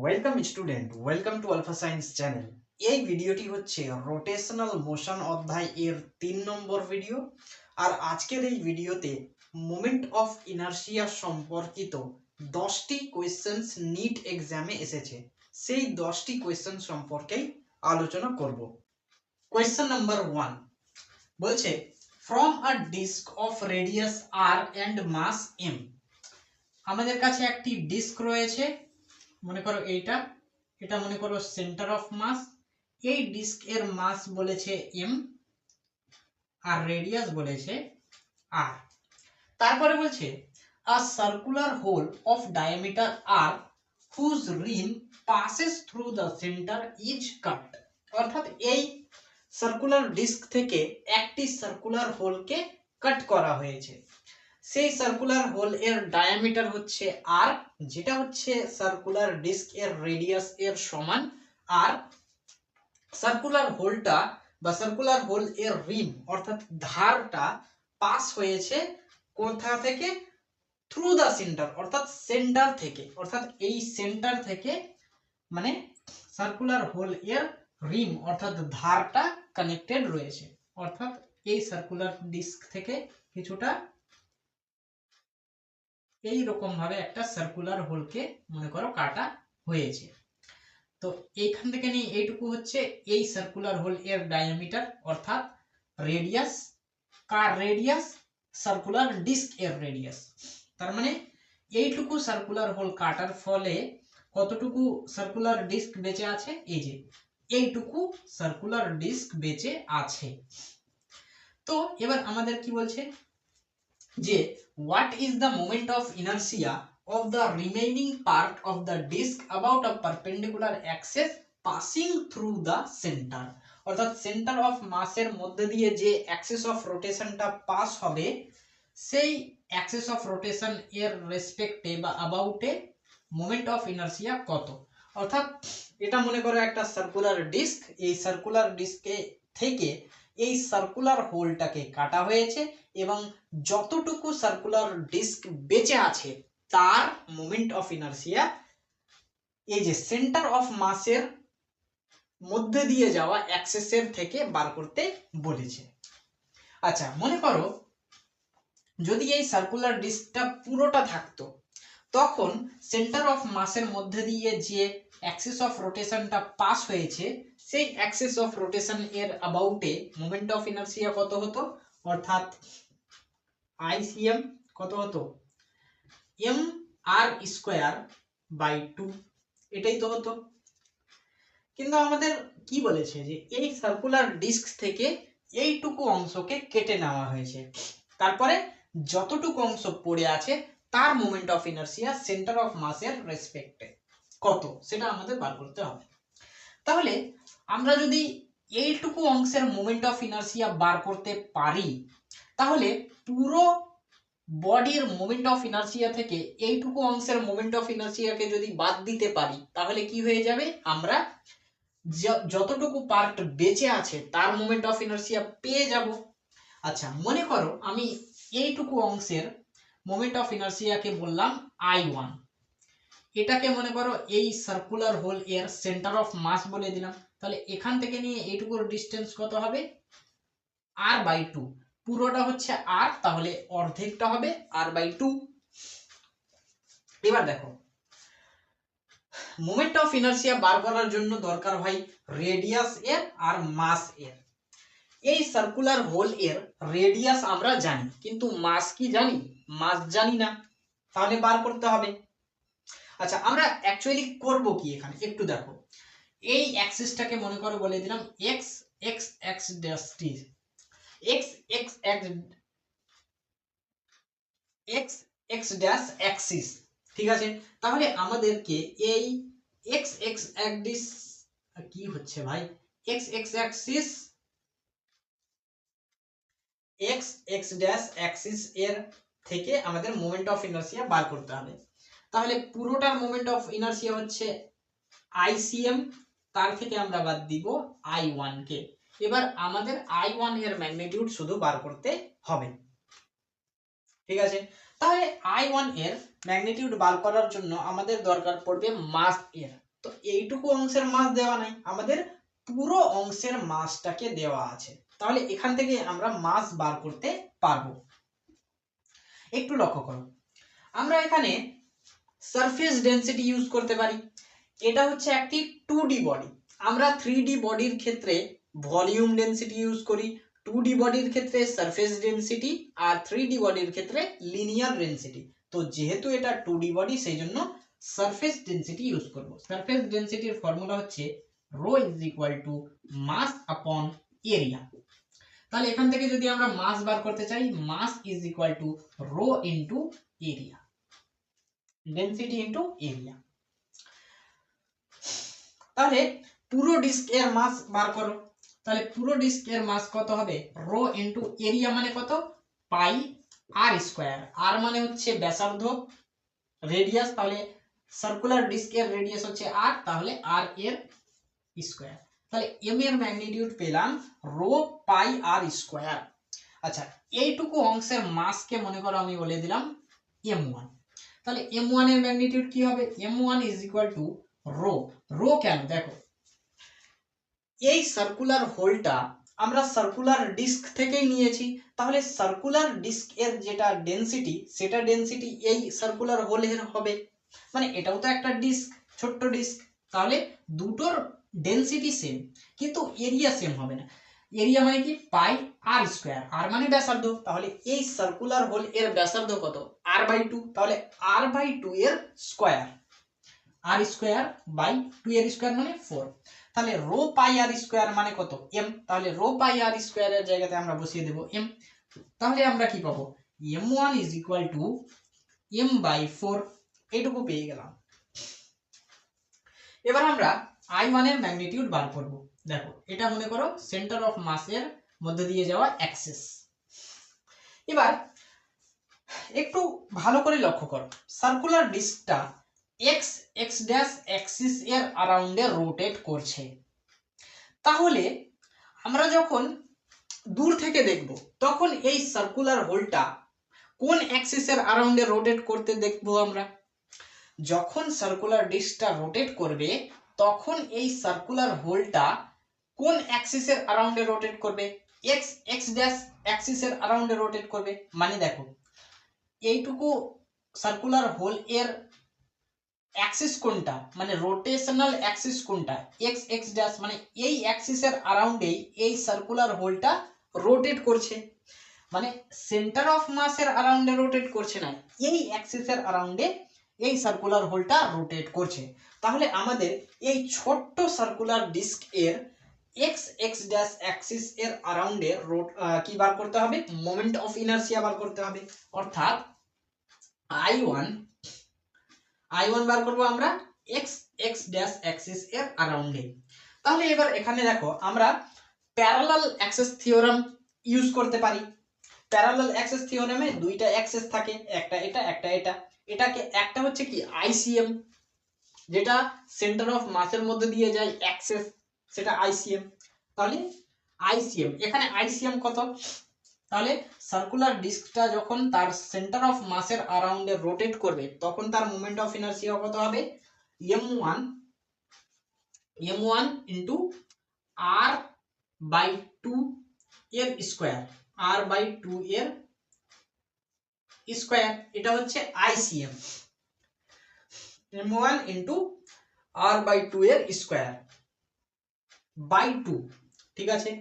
Welcome student, welcome to alpha science channel. এই ভিডিওটি হচ্ছে রোটেশনাল মোশন অধ্যায় এর 3 নম্বর ভিডিও। আর আজকের এই ভিডিওতে মোমেন্ট অফ ইনার্শিয়া সম্পর্কিত 10টি কোয়েশ্চেন্স নিট এক্সামে এসেছে, সেই 10টি কোয়েশ্চেন সম্পর্কেই আলোচনা করব। কোয়েশ্চেন নাম্বার 1 বলছে, from a disc of radius R and mass M. আমাদের কাছে একটি ডিস্ক রয়েছে, মনে করো এটা মনে করো সেন্টার অফ মাস। এই ডিস্ক এর মাস বলেছে এম আর রেডিয়াস বলেছে আর। তারপরে বলছে a circular hole of diameter R whose rim passes through the centre is cut. অর্থাৎ এই সার্কুলার ডিস্ক থেকে একটি সার্কুলার হোলকে কাট করা হয়েছে। সেই সার্কুলার হোল এর ডায়ামিটার হচ্ছে আর, যেটা হচ্ছে সার্কুলার ডিস্ক এর রেডিয়াস এর সমান। আর সার্কুলার হোলটা বা সার্কুলার হোল এর রিম অর্থাৎ ধারটা পাস হয়েছে কোথা থেকে? থ্রু দা সেন্টার, অর্থাৎ সেন্টার থেকে। অর্থাৎ এই সেন্টার থেকে মানে সার্কুলার হোল এর রিম অর্থাৎ ধারটা কানেক্টেড রয়েছে। অর্থাৎ এই সার্কুলার ডিস্ক থেকে কিছুটা এই রকম ভাবে একটা সার্কুলার হোলকে মনে করো কাটা হয়েছে। তো এইখান থেকে নিয়ে এইটুকু হচ্ছে এই সার্কুলার হোল এর ডায়ামিটার অর্থাৎ রেডিয়াস। কার রেডিয়াস? সার্কুলার ডিস্ক এর রেডিয়াস। তার মানে এইটুকু সার্কুলার হোল কাটার ফলে কতটুকু সার্কুলার ডিস্ক বেঁচে আছে? এই যে এইটুকু সার্কুলার ডিস্ক বেঁচে আছে। তো এবার আমাদের কি বলছে যে what is the moment of inertia of the remaining part of the disk about a perpendicular axis passing through the center। অর্থাৎ সেন্টার অফ মাসের মধ্যে দিয়ে যে অ্যাক্সিস অফ রোটেশনটা পাস হবে সেই অ্যাক্সিস অফ রোটেশন এর রেসপেক্টে বা অ্যাবাউটে মোমেন্ট অফ ইনার্সিয়া কত। অর্থাৎ এটা মনে করো একটা সার্কুলার ডিস্ক, এই সার্কুলার ডিস্কে থেকে এই সার্কুলার হোলটাকে কাটা হয়েছে এবং যতটুকু সার্কুলার ডিস্ক বেঁচে আছে তার মোমেন্ট অফ ইনার্সিয়া এই যে সেন্টার অফ মাসের মধ্যে দিয়ে যাওয়া অ্যাক্সিসের থেকে বার করতে বলেছে। আচ্ছা, মনে করো যদি এই সার্কুলার ডিস্কটা পুরোটা থাকতো তখন সেন্টার অফ মাসের মধ্যে দিয়ে যে অ্যাক্সিস অফ রোটেশনটা পাস হয়েছে সেই অ্যাক্সিস অফ রোটেশন এর অ্যাবাউটে মোমেন্ট অফ ইনার্সিয়া কত হতো? অর্থাৎ আইসিএম কত হতো? এম আর স্কোয়ার বাই 2, এটাই তো হতো। কিন্তু আমাদের কি বলেছে যে এই সার্কুলার ডিস্ক থেকে এইটুকু অংশকে কেটে নেওয়া হয়েছে, তারপরে যতটুকু অংশ পড়ে আছে তার moment of inertia centre of মাসের রেসপেক্টে কত সেটা আমাদের বার করতে হবে। তাহলে আমরা যদি এইটুকু অংশের মোমেন্ট অফ ইনার্সিয়া বার করতে পারি তাহলে পুরো বডির মোমেন্ট অফ ইনার্সিয়া থেকে এইটুকু অংশের মোমেন্ট অফ ইনার্সিয়াকে যদি বাদ দিতে পারি তাহলে কি হয়ে যাবে? আমরা যতটুকু পার্ট বেঁচে আছে তার মোমেন্ট অফ ইনার্সিয়া পেয়ে যাব। আচ্ছা, মনে করো আমি এইটুকু অংশের মোমেন্ট অফ ইনার্সিয়াকে বললাম I1, এটাকে মনে করো এই সার্কুলার হোল এর সেন্টার অফ মাস বলে দিলাম। তাহলে এখান থেকে নিয়ে এইটুকুর ডিস্টেন্স কত হবে? r/2। পুরোটা হচ্ছে r, তাহলে অর্ধেকটা হবে r/2। এবার দেখো মোমেন্ট অফ ইনার্সিয়া বার করার জন্য দরকার হয় রেডিয়াস এর আর মাস এর। এই সার্কুলার হোল এর রেডিয়াস আমরা জানি কিন্তু মাস কি জানি? মাস জানি না, তাহলে বার করতে হবে। আচ্ছা, আমরা অ্যাকচুয়ালি করব কি এখানে একটু দেখো। এই অ্যাক্সিসটাকে মনে করো বলে দিলাম x x x dash t, x x x x x dash Axis. ঠিক আছে, তাহলে আমাদেরকে এই x x অ্যাক্সিস কি হচ্ছে ভাই? x x Axis x x dash axis এর থেকে আমাদের মোমেন্ট অফ ইনার্সিয়া বার করতে হবে। তাহলে পুরোটার মোমেন্ট অফ ইনার্সিয়া হচ্ছে ICM, তার থেকে আমরা বাদ দিব I1 কে। এবার আমাদের I1 এর ম্যাগনিটিউড শুধু বার করতে হবে। ঠিক আছে, তাহলে I1 এর ম্যাগনিটিউড বার করার জন্য আমাদের দরকার পড়বে মাস এর। তো এইটুকু অংশের মাস দেওয়া নাই, আমাদের পুরো অংশের মাসটাকে দেওয়া আছে। তাহলে এখান থেকে আমরা মাস বার করতে পারবো। একটু লক্ষ্য করো, আমরা এখানে সারফেস ডেনসিটি ইউজ করতে পারি। এটা হচ্ছে একটি 2D বডি। আমরা 3D বডির ক্ষেত্রে ভলিউম ডেনসিটি ইউজ করি, 2D বডির ক্ষেত্রে সারফেস ডেনসিটি, আর 3D বডির ক্ষেত্রে লিনিয়ার ডেনসিটি। তো যেহেতু এটা 2D বডি সেই জন্য সারফেস ডেনসিটি ইউজ করব। সারফেস ডেনসিটির ফর্মুলা হচ্ছে রো ইজ ইকুয়াল টু মাস আপন এরিয়া। তাহলে এখান থেকে যদি আমরা মাস বার করতে চাই, mass is equal to rho into area, density into area. তাহলে পুরো ডিস্ক এর মাস বার করো। তাহলে পুরো ডিস্ক এর মাস কত হবে? রো ইনটু এরিয়া মানে কত? পাই আর স্কয়ার। আর মানে হচ্ছে ব্যাসার্ধ, রেডিয়াস, তাহলে সার্কুলার ডিস্ক এর রেডিয়াস হচ্ছে আর, তাহলে আর এর স্কয়ার। তাহলে এম এর ম্যাগনিটিউড পেলাম রো পাই আর স্কয়ার। আচ্ছা, এইটুকু অংশের মাসকে মনে করো আমি বলে দিলাম m1। তাহলে m1 এর ম্যাগনিটিউড কি হবে? m1 is equal to rho. Rho কেন? দেখো, এই সার্কুলার হোলটা আমরা সার্কুলার ডিস্ক থেকেই নিয়েছি, তাহলে সার্কুলার ডিস্ক এর যেটা ডেনসিটি সেটা ডেনসিটি এই সার্কুলার হোলের হবে। মানে এটাও তো একটা ডিস্ক, ছোট্ট ডিস্ক, তাহলে দুটোর ডেনসিটি সেম কিন্তু এরিয়া সেম হবে না। এরিয়া মানে কি? পাই আর স্কয়ার, আর মানে ব্যাসার্ধ, তাহলে এই সার্কুলার হোল এর ব্যাসার্ধ কত? r/2, তাহলে r/2 এর স্কয়ার, আর স্কয়ার বাই 2 এর স্কয়ার মানে 4। তাহলে রো পাই আর স্কয়ার মানে কত? m। তাহলে রো পাই আর স্কয়ার এর জায়গাতে আমরা বসিয়ে দেব m। তাহলে আমরা কি পাবো? m1 is equal two m/4, এইটুকু পেয়ে গেলাম। এবার আমরা i1 এর ম্যাগনিটিউড বার করব। দেখো, এটা মনে করো সেন্টার অফ মাস এর মধ্যে দিয়ে যাওয়া অ্যাক্সিস। এবার একটু ভালো করে লক্ষ্য করো, সার্কুলার ডিস্কটা এক্স এক্স ড্যাশ অ্যাক্সিস এর অ্যারাউন্ডে রোটেট করছে। তাহলে আমরা যখন দূর থেকে দেখব তখন এই সার্কুলার হোলটা কোন অ্যাক্সিসের অ্যারাউন্ডে রোটেট করতে দেখব আমরা? যখন সার্কুলার ডিস্কটা রোটেট করবে তখন এই সার্কুলার হোলটা কোন অ্যাক্সিসের অ্যারাউন্ডে রোটেট করবে? এক্স এক্স ড্যাশ অ্যাক্সিসের অ্যারাউন্ডে রোটেট করবে। মানে দেখো, এইটুকু সার্কুলার হোল এর অ্যাক্সিস কোনটা, মানে রোটেশনাল অ্যাক্সিস কোনটা? এক্স এক্স ড্যাশ, মানে এই অ্যাক্সিসের অ্যারাউন্ডেই এই সার্কুলার হোলটা রোটেট করছে। মানে সেন্টার অফ মাসের অ্যারাউন্ডে রোটেট করছে না, এই অ্যাক্সিসের অ্যারাউন্ডে এই সার্কুলার হোলটা রোটেট করছে। তাহলে আমাদের এই ছোট্ট সার্কুলার ডিস্ক এর এক্স এক্স ড্যাশ অ্যাক্সিস এর অ্যারাউন্ডে কি বার করতে হবে? মোমেন্ট অফ ইনারশিয়া বার করতে হবে। অর্থাৎ i1 বার করব আমরা এক্স এক্স ড্যাশ অ্যাক্সিস এর অ্যারাউন্ডে। তাহলে এবার এখানে দেখো, আমরা প্যারালাল অ্যাক্সিস থিওরেম ইউজ করতে পারি। প্যারালাল অ্যাক্সিস থিওরেমে দুইটা অ্যাক্সিস থাকে, একটা এটা একটা এটা। এটাকে একটা হচ্ছে কি আইসিএম, যেটা সেন্টার অফ মাসের মধ্যে দিয়ে যায় অ্যাক্সিস, সেটা আইসিএম। তাহলে আইসিএম, এখানে আইসিএম কত? তাহলে সার্কুলার ডিস্কটা যখন তার সেন্টার অফ মাসের অ্যারাউন্ডে রোটেট করবে তখন তার মোমেন্ট অফ ইনারশিয়া কত হবে? m1 ইনটু r/2 এর স্কয়ার, r/2 এর স্কয়ার, এটা হচ্ছে আইসিএম। m1 ইনটু r/2 এর স্কয়ার বাই 2। ঠিক আছে,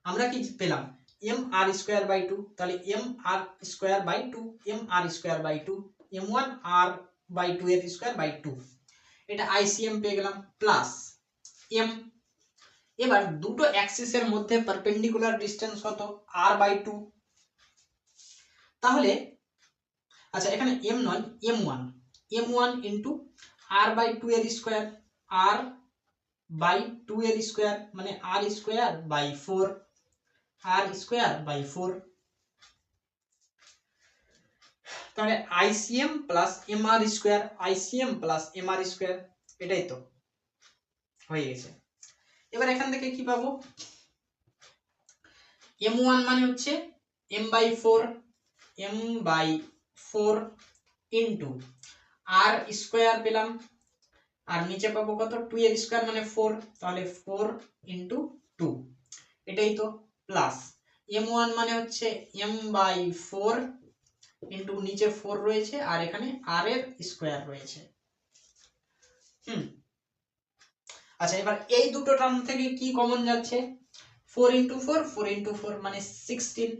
আমরা কি পেলাম? mr square by 2। তাহলে mr square by 2, mr square by 2, m1 r/2 এর স্কয়ার বাই 2, এটা আইসিএম পেয়ে গেলাম, প্লাস m। এবার দুটো অ্যাক্সিসের মধ্যে পারপেন্ডিকুলার ডিসটেন্স কত? r/2। তাহলে আচ্ছা, এখানে m নয় m1 ইনটু r/2 এর স্কয়ার, r/2 এর স্কয়ার মানে r square by 4, r square by 4। তাহলে ICM plus mr square, ICM plus mr square, এটাই তো হয়ে গেছে। এবার এখান থেকে কি পাবো? m1 মানে হচ্ছে m/4 ইনটু r স্কয়ার পেলাম আর নিচে পাবো কত 2 এর স্কয়ার মানে 4, তাহলে 4 ইনটু 2, এটাই তো প্লাস m1 মানে হচ্ছে m/4 ইনটু নিচে 4 রয়েছে আর এখানে r এর স্কয়ার রয়েছে। আচ্ছা, এবার এই দুটো টার্ম থেকে কি কমন যাচ্ছে, 4 ইনটু 4 4 ইনটু 4 মানে 16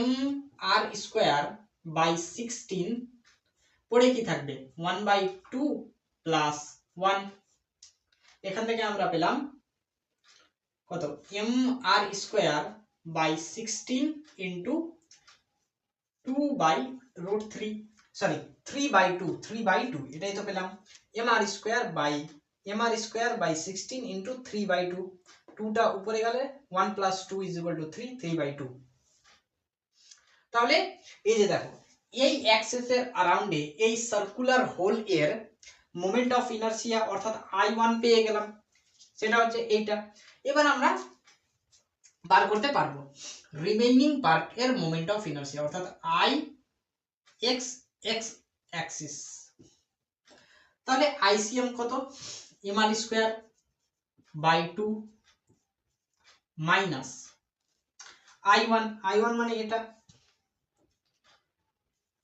m/2/16 পড়ে কি থাকবে 1/2 প্লাস 1, এখান থেকে আমরা পেলাম কত m/2/16 ইনটু 2/√3, সরি 3/2 এটাই তো পেলাম mr²/16 ইনটু 3/2, 2টা উপরে গেলে 1 প্লাস 2 ইজ ইকুয়াল টু 3, 3/2। তাহলে এই যে দেখো এই অ্যাক্সিস এর अराउंडে এই সার্কুলার হোল এর মোমেন্ট অফ ইনারশিয়া অর্থাৎ I1 পেয়ে গেলাম, সেটা হচ্ছে এইটা। এবার আমরা বার করতে পারবো রিমেইনিং পার্ট এর মোমেন্ট অফ ইনারশিয়া অর্থাৎ I x x অ্যাক্সিস। তাহলে ICM কত mr²/2 মাইনাস I1 মানে এটা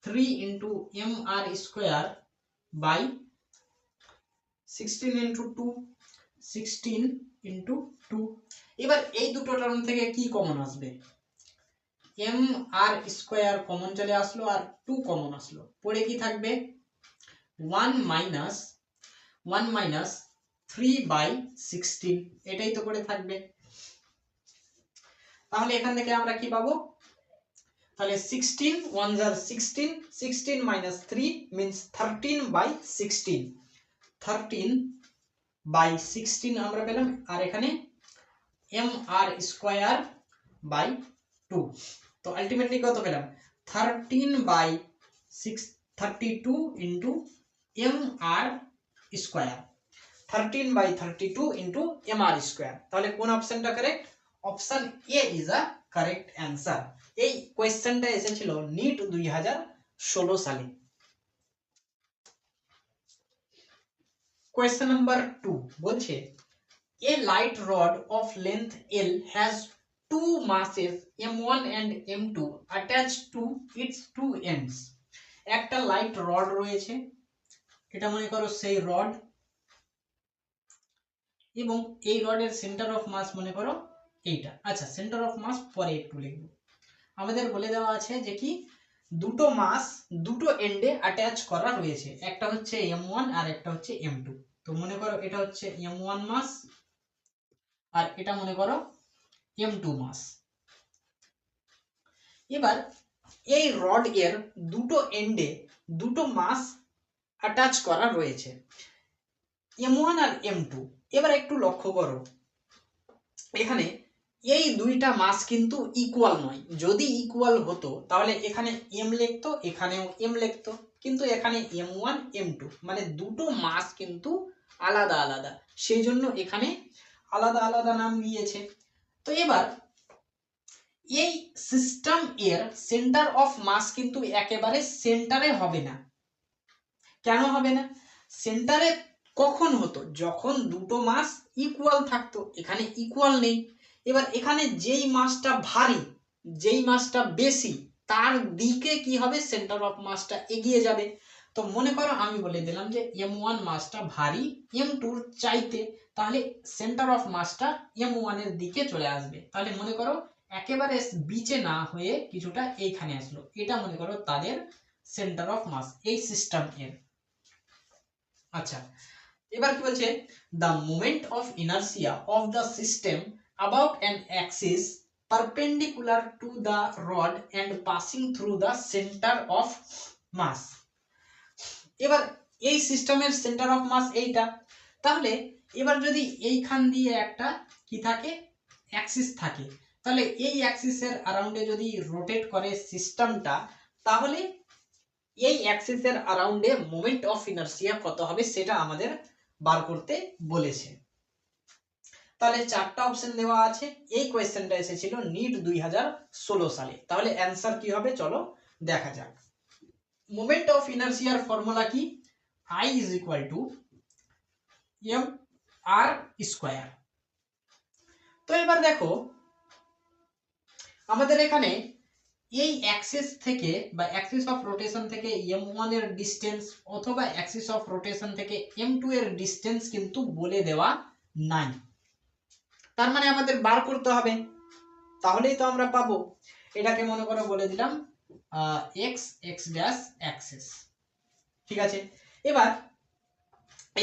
3 ইনটু mr²/16 ইনটু 2, 16 ইনটু 2। এবার এই দুটো টার্ম থেকে কি কমন আসবে, mr² কমন চলে আসলো আর 2 কমন আসলো, পড়ে কি থাকবে 1 মাইনাস 3/16, এটাই তো পড়ে থাকবে। তাহলে এখান থেকে আমরা কি পাবো, তাহলে 16 1 jar 16, 16 minus 3 means 13/16, 13/16 আমরা পেলাম, আর এখানে mr²/2, তো আলটিমেটলি কত পেলাম 13/32 ইনটু mr², 13/32 ইনটু mr²। তাহলে কোন অপশনটা correct, option A is a correct answer. এই কোশ্চেনটা এসেছিল নিট 2016 সালে। কোশ্চেন নাম্বার 2 বলছে a light rod of length L has two masses m1 and m2 attached to its two ends। একটা light rod রয়েছে, এটা মনে করো সেই রড, এবং এই রডের সেন্টার অফ মাস মনে করো এইটা। আচ্ছা, সেন্টার অফ মাস পরে একটু লিখব, আমাদের বলে দেওয়া আছে যে কি দুটো মাস দুটো এন্ডে অ্যাটাচ করা রয়েছে, একটা হচ্ছে m1 আর একটা হচ্ছে m2। তো মনে করো এটা হচ্ছে m1 মাস আর এটা মনে করো m2 মাস। এবার এই রড এর দুটো এন্ডে দুটো মাস অ্যাটাচ করা রয়েছে m1 আর m2। এবার একটু লক্ষ্য করো এখানে এই দুইটা মাস কিন্তু ইকুয়াল নয়, যদি ইকুয়াল হতো তাহলে এখানে m লিখতো এখানেও m লিখতো, কিন্তু এখানে m1 m2 মানে দুটো মাস কিন্তু আলাদা আলাদা, সেই জন্য এখানে আলাদা আলাদা নাম দিয়েছে। তো এবার এই সিস্টেম এর সেন্টার অফ মাস কিন্তু একেবারে সেন্টারে হবে না। কেন হবে না, সেন্টারে কখন হতো, যখন দুটো মাস ইকুয়াল থাকতো, এখানে ইকুয়াল নেই। এবার এখানে যেই মাসটা ভারী, যেই মাসটা বেশি, তার দিকে কি হবে সেন্টার অফ মাসটা এগিয়ে যাবে। তো মনে করো আমি বলে দিলাম যে m1 মাসটা ভারী m2 চাইতে, তাহলে সেন্টার অফ মাসটা m1 এর দিকে চলে আসবে। তাহলে মনে করো একেবারে বিচে না হয়ে কিছুটা এইখানে আসলো, এটা মনে করো তাদের সেন্টার অফ মাস এই সিস্টেম এর। আচ্ছা, এবার কি বলছে the moment of inertia of the system about an axis perpendicular to the rod and passing through the center of mass। এবার এই সিস্টেমের সেন্টার অফ মাস এইটা, তাহলে এবার যদি এইখান দিয়ে একটা কি থাকে অ্যাক্সিস থাকে, তাহলে এই অ্যাক্সিসের अराउंडে যদি রোটেট করে সিস্টেমটা, তাহলে এই অ্যাক্সিসের अराउंडে মোমেন্ট অফ ইনারশিয়া কত হবে সেটা আমাদের বার করতে বলেছে। তাহলে চারটা অপশন দেওয়া আছে, এই কোশ্চেনটা এসেছিল নিট 2016 সালে। তাহলে অ্যানসার কি হবে চলো দেখা যাক। মোমেন্ট অফ ইনারশিয়ার ফর্মুলা কি, I is equal to M R square. তো এবার দেখো আমাদের এখানে এই অ্যাক্সিস থেকে বা অ্যাক্সিস অফ রোটেশন থেকে m1 এর ডিসটেন্স অথবা অ্যাক্সিস অফ রোটেশন থেকে m2 এর ডিসটেন্স কিন্তু বলে দেওয়া নাই। তার মানে আমাদের বার করতে হবে, তাহলেই তো আমরা পাবো। এটাকে মনে করো বলে দিলাম এক্স এক্স ড্যাশ অ্যাক্সিস। ঠিক আছে, এবার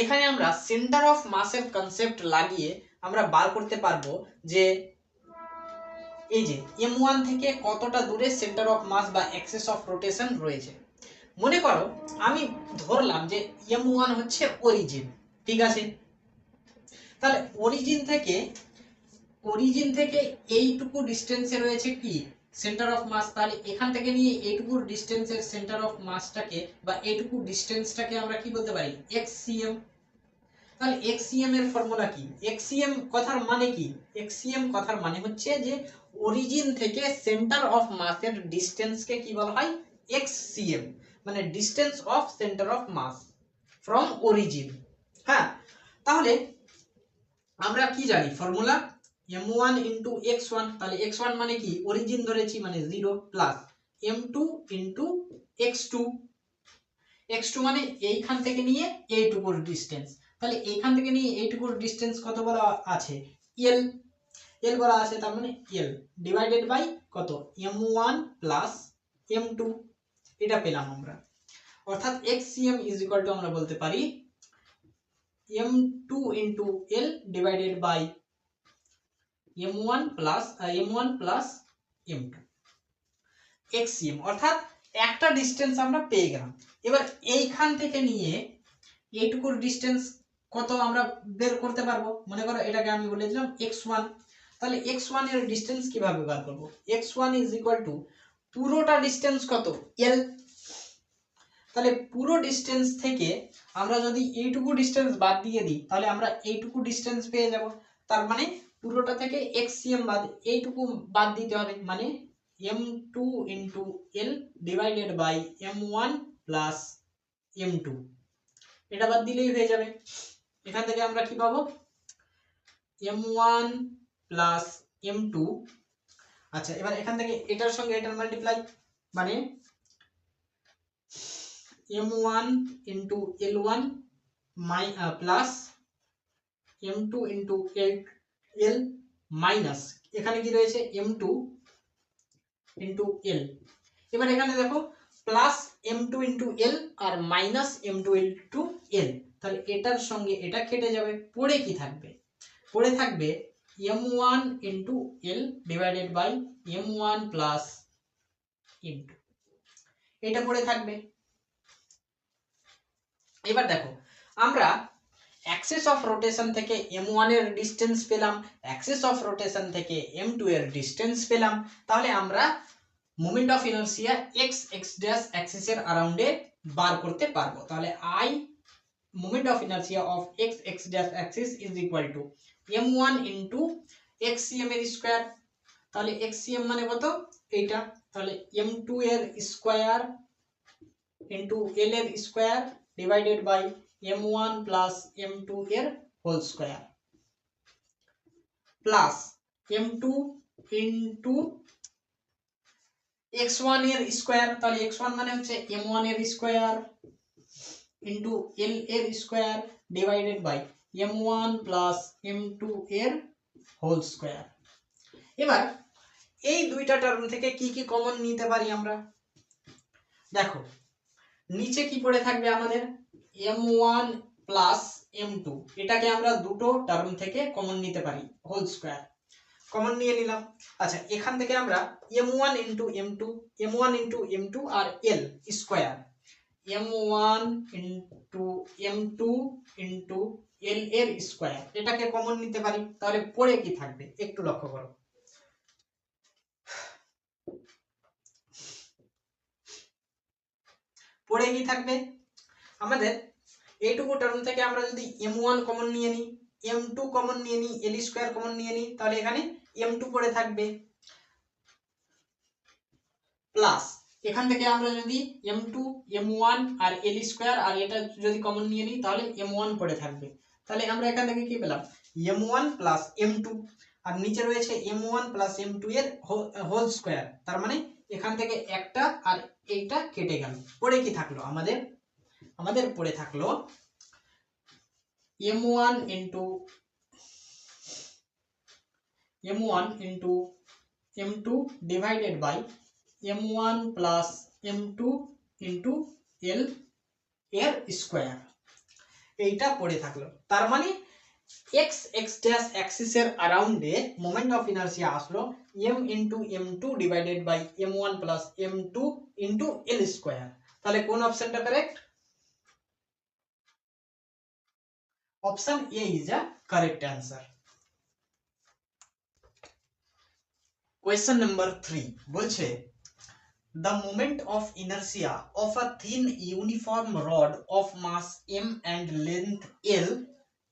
এখানে আমরা সেন্টার অফ মাসের কনসেপ্ট লাগিয়ে আমরা বার করতে পারবো যে এই যে m1 থেকে কতটা দূরে সেন্টার অফ মাস বা অ্যাক্সিস অফ রোটেশন রয়েছে। মনে করো আমি ধরলাম যে m1 হচ্ছে অরিজিন, ঠিক আছে, তাহলে অরিজিন থেকে এইটুকু ডিস্টেন্সে রয়েছে কি সেন্টার অফ মাস। তাহলে এখান থেকে নিয়ে এইটুকু ডিস্টেন্সের সেন্টার অফ মাসটাকে বা এইটুকু ডিস্টেন্সটাকে আমরা কি বলতে পারি xcm। তাহলে xcm এর ফর্মুলা কি? xcm কথার মানে কি? xcm কথার মানে হচ্ছে যে অরিজিন থেকে সেন্টার অফ মাসের ডিসটেন্সকে কি বলা হয় xcm, মানে distance of centre of mass from origin. হ্যাঁ, তাহলে আমরা কি জানি ফর্মুলা m1 ইন্টু x1, তাহলে x1 মানে কি অরিজিন ধরেছি মানে 0 plus m2 into x2, x2 মানে এইখান থেকে নিয়ে এইটুকুর ডিস্টেন্স। তাহলে এইখান থেকে নিয়ে এইটুকুর ডিস্টেন্স কত বলা আছে l, l বলা আছে, তার মানে l ডিভাইডেড বাই কত m1 প্লাস m2, এটা পেলাম আমরা। অর্থাৎ xcm ইজ ইকুয়াল টু আমরা বলতে পারি m2 into l divided by m1 plus m2 xcm, অর্থাৎ একটা ডিস্টেন্স আমরা পেয়ে গেলাম। এবার এইখান থেকে নিয়ে এইটুকুর ডিস্টেন্স কত আমরা বের করতে পারবো। মনে করো এটাকে আমি বলে দিলাম x1, তাহলে x1 এর ডিস্টেন্স কিভাবে বার করব? x1 ইজ ইকুয়াল টু পুরোটা ডিস্টেন্স কত l, তাহলে পুরো ডিস্টেন্স থেকে আমরা যদি এইটুকু ডিস্টেন্স বাদ দিয়ে দিই তাহলে আমরা এইটুকু ডিস্টেন্স পেয়ে যাব। তার মানে পুরোটা থেকে xcm বাদ এইটুকু বাদ দিতে হবে, মানে m2 into l divided by m1 plus m2, এটা বাদ দিলেই হয়ে যাবে। এখান থেকে আমরা কি পাবো m1 প্লাস m2। আচ্ছা, এবার এখান থেকে এটার সঙ্গে এটার মাল্টিপ্লাই, মানে m1 into l1 plus m2 into l minus এখানে কি রয়েছে m2 ইন্টু l। এবার এখানে দেখো প্লাস m2 ইন্টু l আর মাইনাস m2 ইন্টু l, তাহলে এটার সঙ্গে এটা কেটে যাবে, পড়ে কি থাকবে? পড়ে থাকবে m1 into l divided by m1 plus m2, এটা পড়ে থাকবে। এবার দেখো আমরা অ্যাক্সিস অফ রোটেশন থেকে m1 এর ডিসটেন্স পেলাম, অ্যাক্সিস অফ রোটেশন থেকে m2 এর ডিসটেন্স পেলাম, তাহলে আমরা moment of inertia x x dash axis এর अराउंडে বার করতে পারবো। তাহলে I moment of inertia of x x dash axis is equal to m1 into xcm এর স্কয়ার। তাহলে xcm মানে কত এইটা, তাহলে m2 এর স্কয়ার ইনটু l এর square divided by m1 plus m2 এর whole square plus m2 into x1 এর স্কয়ার। তাহলে x1 মানে হচ্ছে m1 এর স্কয়ার ইনটু l এর square divided by m1 plus m2 এর হোল স্কয়ার। এবার এই দুইটা টার্ম থেকে কি কি কমন নিতে পারি আমরা? দেখো নিচে কি পড়ে থাকবে আমাদের m1 প্লাস m2, এটাকে আমরা দুটো টার্ম থেকে কমন নিতে পারি, হোল স্কয়ার কমন নিয়ে নিলাম। আচ্ছা, এখান থেকে আমরা m1 ইনটু m2 আর l square m1 into m2 into l এর স্কয়ার, এটাকে কমন নিতে পারি। তাহলে পড়ে কি থাকবে একটু লক্ষ্য করো, পড়ে কি থাকবে আমাদের এইটুকু টার্ম থেকে আমরা যদি m1 কমন নিয়ে নিই, m2 কমন নিয়ে নিই, l স্কয়ার কমন নিয়ে নিই, তাহলে এখানে m2 পড়ে থাকবে প্লাস এখান থেকে আমরা যদি m2 m1 আর l স্কয়ার আর এটা যদি কমন নিয়ে নিই তাহলে m1 পড়ে থাকবে। তাহলে আমরা এখান থেকে কি পেলাম m1 প্লাস m2, আর নিচে রয়েছে m1 প্লাস m2 এর হোল স্কয়ার, তার মানে এখান থেকে একটা আর এইটা কেটে গেল, পড়ে কি থাকলো আমাদের পড়ে থাকলো m1 into m2 divided by m1 plus m2 into l এর স্কয়ার, এইটা পড়ে থাকলো। তার মানে x x ড্যাশ অ্যাক্সিস এর अराउंडে মোমেন্ট অফ ইনারশিয়া আসলো m into m2 divided by m1 plus m2 into l square. তাহলে কোন অপশনটা correct? Option A is a correct answer. Question number 3 বলছে the moment of inertia of a thin uniform rod of mass m and length l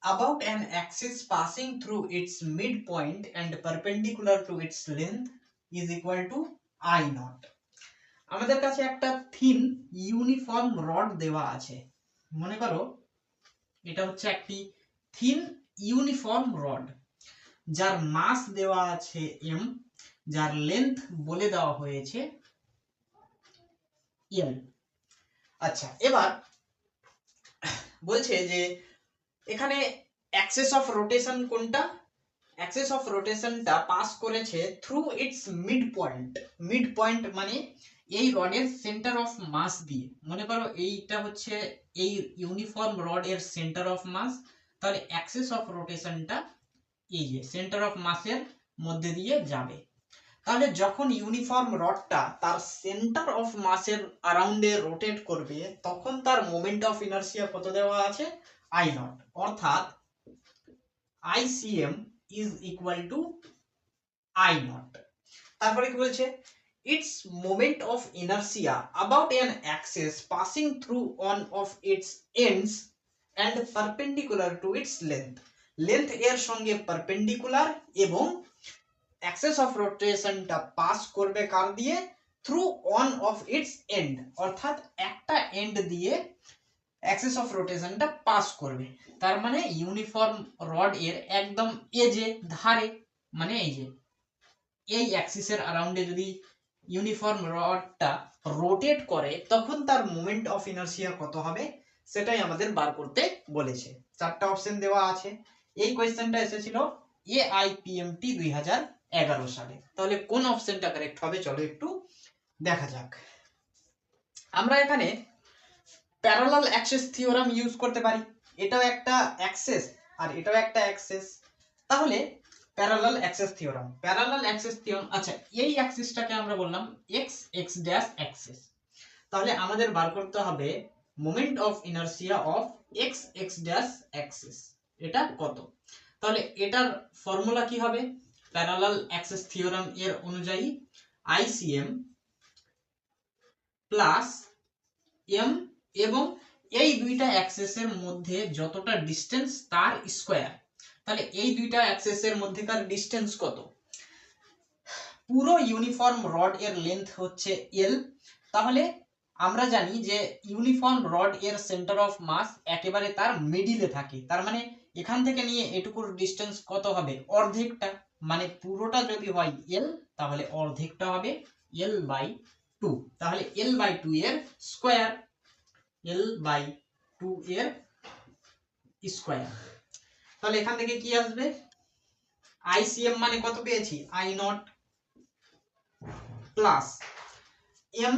about an axis passing through its midpoint and perpendicular to its length is equal to I naught। আমাদের কাছে একটা thin uniform rod দেওয়া আছে, মনে করো এটা হচ্ছে একটি থিন ইউনিফর্ম রড যার মাস দেওয়া আছে m, যার লেন্থ বলে দেওয়া হয়েছে l। আচ্ছা, এবার বলছে যে এখানে অ্যাক্সিস অফ রোটেশন কোনটা? অ্যাক্সিস অফ রোটেশনটা পাস করেছে থ্রু ইটস মিড পয়েন্ট মানে এই রডের সেন্টার অফ মাস দিয়ে। মনে করো এইটা হচ্ছে এই ইউনিফর্ম রড এর সেন্টার অফ মাস, তাহলে অ্যাক্সিস অফ রোটেশনটা এই যে সেন্টার অফ মাসের মধ্যে দিয়ে যাবে। তাহলে যখন ইউনিফর্ম রডটা তার সেন্টার অফ মাসের अराउंडে রোটেট করবে তখন তার মোমেন্ট অফ ইনারশিয়া কত দেওয়া আছে? I নট, অর্থাৎ ICM is equal to I not. তারপরে কি বলছে? its moment of inertia about an axis passing through one of its ends and perpendicular to its length। Length এর সঙ্গে পারপেন্ডিকুলার এবং অ্যাক্সিস অফ রোটেশনটা পাস করবে কার দিয়ে? Through one of its end, অর্থাৎ একটা এন্ড দিয়ে অ্যাক্সিস অফ রোটেশনটা পাস করবে। তার মানে ইউনিফর্ম রড এর একদম এজে ধারে, মানে এই যে এই অ্যাক্সিসের अराउंडে যদি ইউনিফর্ম রডটা রোটেট করে তখন তার মোমেন্ট অফ ইনারশিয়া কত হবে সেটাই আমাদের বার করতে বলেছে। চারটা অপশন দেওয়া আছে। এই কোশ্চেনটা এসেছিল AIPMT 2011 সালে। তাহলে কোন অপশনটা কারেক্ট হবে চলো একটু দেখা যাক। আমরা এখানে প্যারালাল অ্যাক্সিস থিওরাম ইউজ করতে পারি, এটাও একটা অ্যাক্সিস আর এটাও একটা অ্যাক্সিস, তাহলে প্যারালাল অ্যাক্সিস থিওরাম। আচ্ছা, এই অ্যাক্সিসটাকে আমরা বললাম x x ড্যাশ অ্যাক্সিস, তাহলে আমাদের বার করতে হবে moment of inertia of x x dash Axis, এটা কত? তাহলে এটার ফর্মুলা কি হবে? প্যারালাল অ্যাক্সিস থিওরাম এর অনুযায়ী ICM প্লাস m এবং এই দুইটা অ্যাক্সিসের মধ্যে যতটা ডিসটেন্স তার স্কয়ার। তাহলে এই দুইটা অ্যাক্সিসের মধ্যেকার ডিসটেন্স কত? পুরো ইউনিফর্ম রড এর লেন্থ হচ্ছে l, তাহলে আমরা জানি যে ইউনিফর্ম রড এর সেন্টার অফ মাস একেবারে তার মিডিলে থাকে, তার মানে এখান থেকে নিয়ে এটুকুর ডিসটেন্স কত হবে? অর্ধেকটা, মানে পুরোটা যদি হয় l তাহলে অর্ধেকটা হবে l/2, তাহলে l/2 এর স্কয়ার, l/2 এর স্কয়ার। তাহলে এখান থেকে কি আসবে? ICM মানে কত পেয়েছি? I not plus m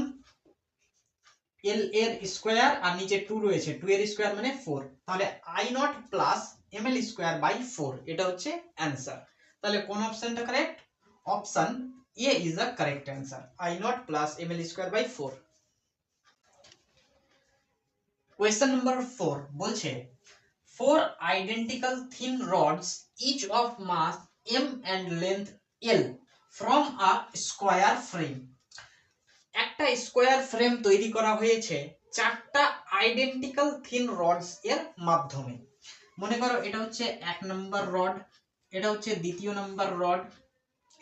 l এর স্কয়ার আর নিচে 2 রয়েছে, 2 এর স্কয়ার মানে 4, তাহলে I not plus ml square by 4, এটা হচ্ছে অ্যানসার। তাহলে কোন অপশনটা correct? Option A is the correct answer, I not plus ml square by 4। Question number 4 বলছে four identical thin rods each of mass m and length l from a square frame। একটা square frame তৈরি করা হয়েছে চারটা identical thin roads এর মাধ্যমে। মনে করো এটা হচ্ছে 1 নম্বর রড, এটা হচ্ছে 2য় নম্বর রড,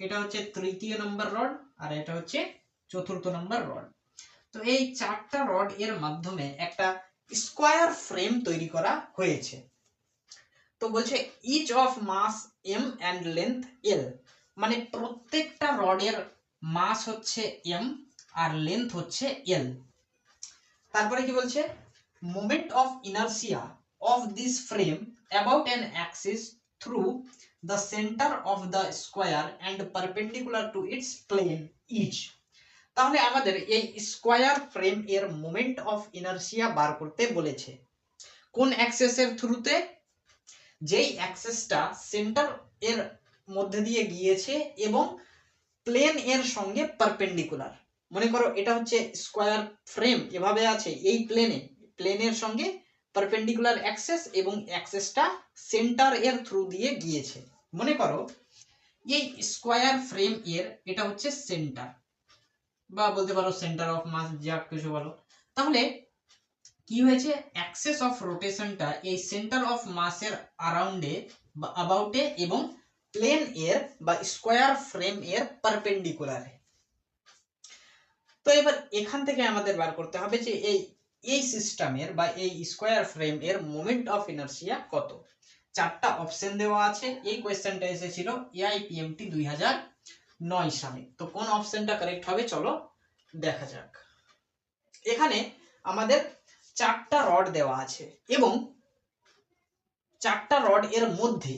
এটা হচ্ছে 3য় নম্বর রড আর এটা হচ্ছে 4র্থ নম্বর রড। তো এই চারটা রড এর মাধ্যমে একটা স্কয়ার ফ্রেম তৈরি করা হয়েছে। তো বলছে each of mass M and length L, মানে প্রত্যেকটা রডের মাস হচ্ছে এম আর লেন্থ হচ্ছে এল। তারপরে কি বলছে, moment of inertia of this frame about an axis through the centre of the square and perpendicular to its plane each. তাহলে আমাদের এই স্কোয়ার ফ্রেম এর মোমেন্ট অফ ইনার্সিয়া বার করতে বলেছে। কোন অ্যাক্সেসের থ্রুতে? যেই অ্যাক্সেসটা সেন্টার এর মধ্যে দিয়ে গিয়েছে এবং প্লেন এর সঙ্গে পারপেন্ডিকুলার। মনে করো এটা হচ্ছে স্কোয়ার ফ্রেম, এভাবে আছে এই প্লেনের সঙ্গে পারপেন্ডিকুলার অ্যাক্সেস এবং অ্যাক্সেসটা সেন্টার এর থ্রু দিয়ে গিয়েছে। মনে করো এই স্কোয়ার ফ্রেম এর এটা হচ্ছে সেন্টার, বা বলতে পারো সেন্টার অফ মাস, যা কিছু বলো। তাহলে কি হয়েছে, অ্যাক্সেস অফ রোটেশনটা এই সেন্টার অফ মাসের অ্যারাউন্ডে বা অ্যাবাউটে এবং প্লেন এর বা স্কোয়ার ফ্রেম এর পারপেন্ডিকুলারে। তো এবার এখান থেকে আমাদের বার করতে হবে যে এই সিস্টেমের বা এই স্কোয়ার ফ্রেম এর মোমেন্ট অফ ইনার্সিয়া কত। চারটা অপশন দেওয়া আছে। এই কোশ্চেনটা এসেছিল এআইপিএমটি 2009 সালে। তো কোন অপশনটা কারেক্ট হবে চলো দেখা যাক। এখানে আমাদের চারটা রড দেওয়া আছে এবং চারটা রড এর মধ্যে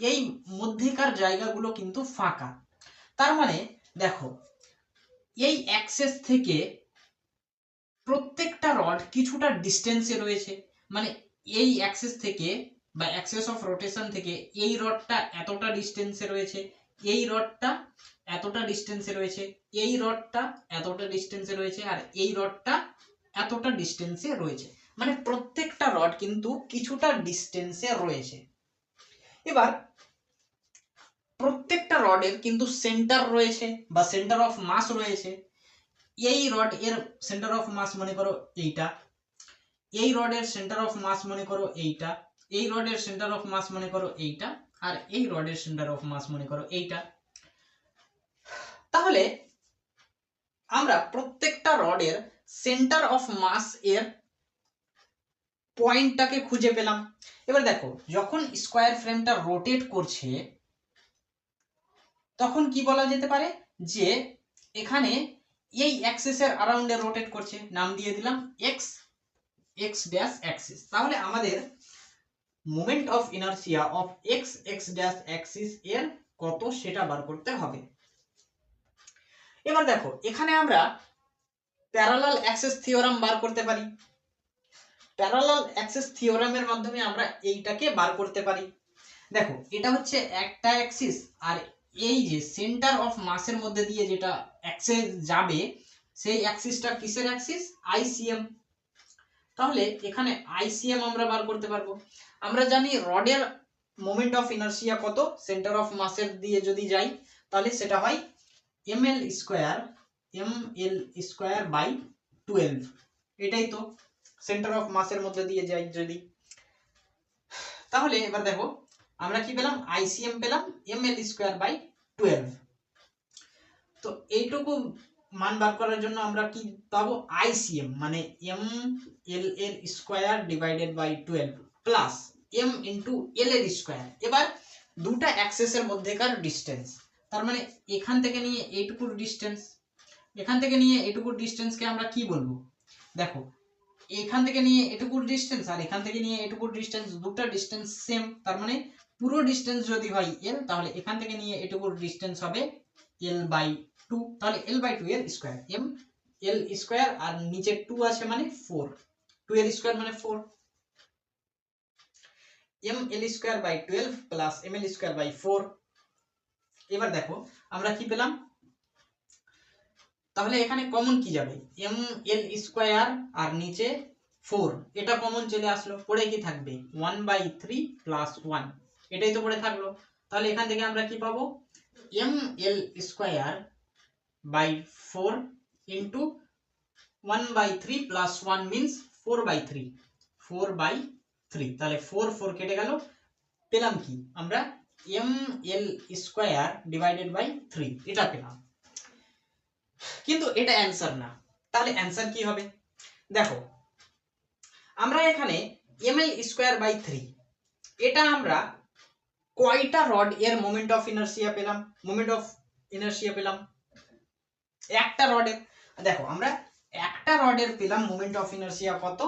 এই মধ্যেকার জায়গাগুলো কিন্তু ফাঁকা। তার মানে দেখো এই অ্যাক্সেস থেকে প্রত্যেকটা রড কিছুটা ডিস্টেন্সে রয়েছে, মানে এই অ্যাক্সেস থেকে বা অ্যাক্সেস অফ রোটেশন থেকে এই রডটা এতটা ডিস্টেন্সে রয়েছে, এই রডটা এতটা ডিস্টেন্সে রয়েছে, এই রডটা এতটা ডিস্টেন্সে রয়েছে, আর এই রডটা এতটা ডিস্টেন্সে রয়েছে। মানে প্রত্যেকটা রড কিন্তু কিছুটা ডিস্টেন্সে রয়েছে। এবার প্রত্যেকটা রডের কিন্তু সেন্টার রয়েছে বা সেন্টার অফ মাস রয়েছে। এই রড এর সেন্টার অফ মাস মনে করো এইটা, এই রডের সেন্টার অফ মাস মনে করো এইটা, এই রডের সেন্টার অফ মাস মনে করো এইটা, আর এই রডের সেন্টার অফ মাস মনে করো এইটা। তাহলে আমরা প্রত্যেকটা রডের সেন্টার অফ মাস এর পয়েন্টটাকে খুঁজে পেলাম। এবার দেখো যখন স্কোয়ার ফ্রেমটা রোটেট করছে তখন কি বলা যেতে পারে যে এখানে এই অ্যাক্সিসের অ্যারাউন্ডে রোটেট করছে, নাম দিয়ে দিলাম এক্স এক্স ড্যাশ অ্যাক্সিস। তাহলে আমাদের moment of inertia of x X dash axis এর কত সেটা বার করতে হবে। এবার দেখো এখানে আমরা প্যারালাল অ্যাক্সিস থিওরাম বার করতে পারি। প্যারালাল অ্যাক্সিস থিওরামের মাধ্যমে আমরা এইটাকে বার করতে পারি। দেখো এটা হচ্ছে একটা অ্যাক্সিস, আর এই যে সেন্টার অফ মাসের মধ্যে দিয়ে যেটা অ্যাক্সিস যাবে সেই অ্যাক্সিসটা কিসের অ্যাক্সিস? আইসিএম। তাহলে এখানে আইসিএম আমরা বার করতে পারবো। আমরা জানি রডের মোমেন্ট অফ ইনার্সিয়া কত, সেন্টার অফ মাসের দিয়ে যদি যাই তাহলে সেটা হয় ml স্কয়ার বাই 12। এটাই তো সেন্টার অফ মাসের মধ্যে দিয়ে যাই যদি। তাহলে এবার দেখো আমরা কি পেলাম, আইসিএম পেলাম ml স্কয়ার বাই 12। তো এইটুকু মান বার করার জন্য আমরা কি পাবো, আইসিএম মানে ml এর square divided by 12 plus m into l এর স্কয়ার। এবার দুটা অ্যাক্সেসের মধ্যেকার ডিসটেন্স, তার মানে এখান থেকে নিয়ে এইটুকুর ডিসটেন্স, এখান থেকে নিয়ে এইটুকুর ডিসটেন্সকে আমরা কি বলবো, দেখো এখান থেকে নিয়ে এটুকুর ডিসটেন্স আর এখান থেকে নিয়ে এটুকুর ডিসটেন্স, দুটো ডিসটেন্স সেম। তার মানে পুরো ডিসটেন্স যদি হয় l, তাহলে এখান থেকে নিয়ে এটুকুর ডিসটেন্স হবে l বাই 2। তাহলে l বাই 2 এর স্কয়ার, m l স্কয়ার আর নিচে 2 আছে মানে 4, 2 এর স্কয়ার মানে 4, m l square by 12 plus m l square by 4। এবার দেখো আমরা কি পেলাম, তাহলে এখানে কমন কি যাবে, m l স্কয়ার আর নিচে 4, এটা কমন চলে আসলো। পড়ে কি থাকবে 1/3 প্লাস 1, এটাই তো পড়ে থাকলো। তাহলে এখান থেকে আমরা কি পাবো, m l square by 4 into 1/3 plus 1 means 4/3, 4/3। তাহলে 4 4 কেটে গেল, পেলাম কি আমরা m l square divided by 3, এটা পেলাম। কিন্তু এটা অ্যান্সার না। তাহলে অ্যান্সার কি হবে, দেখো আমরা এখানে ml স্কয়ার বাই 3 এটা আমরা কয়টা রড এর মোমেন্ট অফ ইনার্সিয়া পেলাম? একটা রডের। দেখো আমরা একটা রডের পেলাম মোমেন্ট অফ ইনার্সিয়া কত?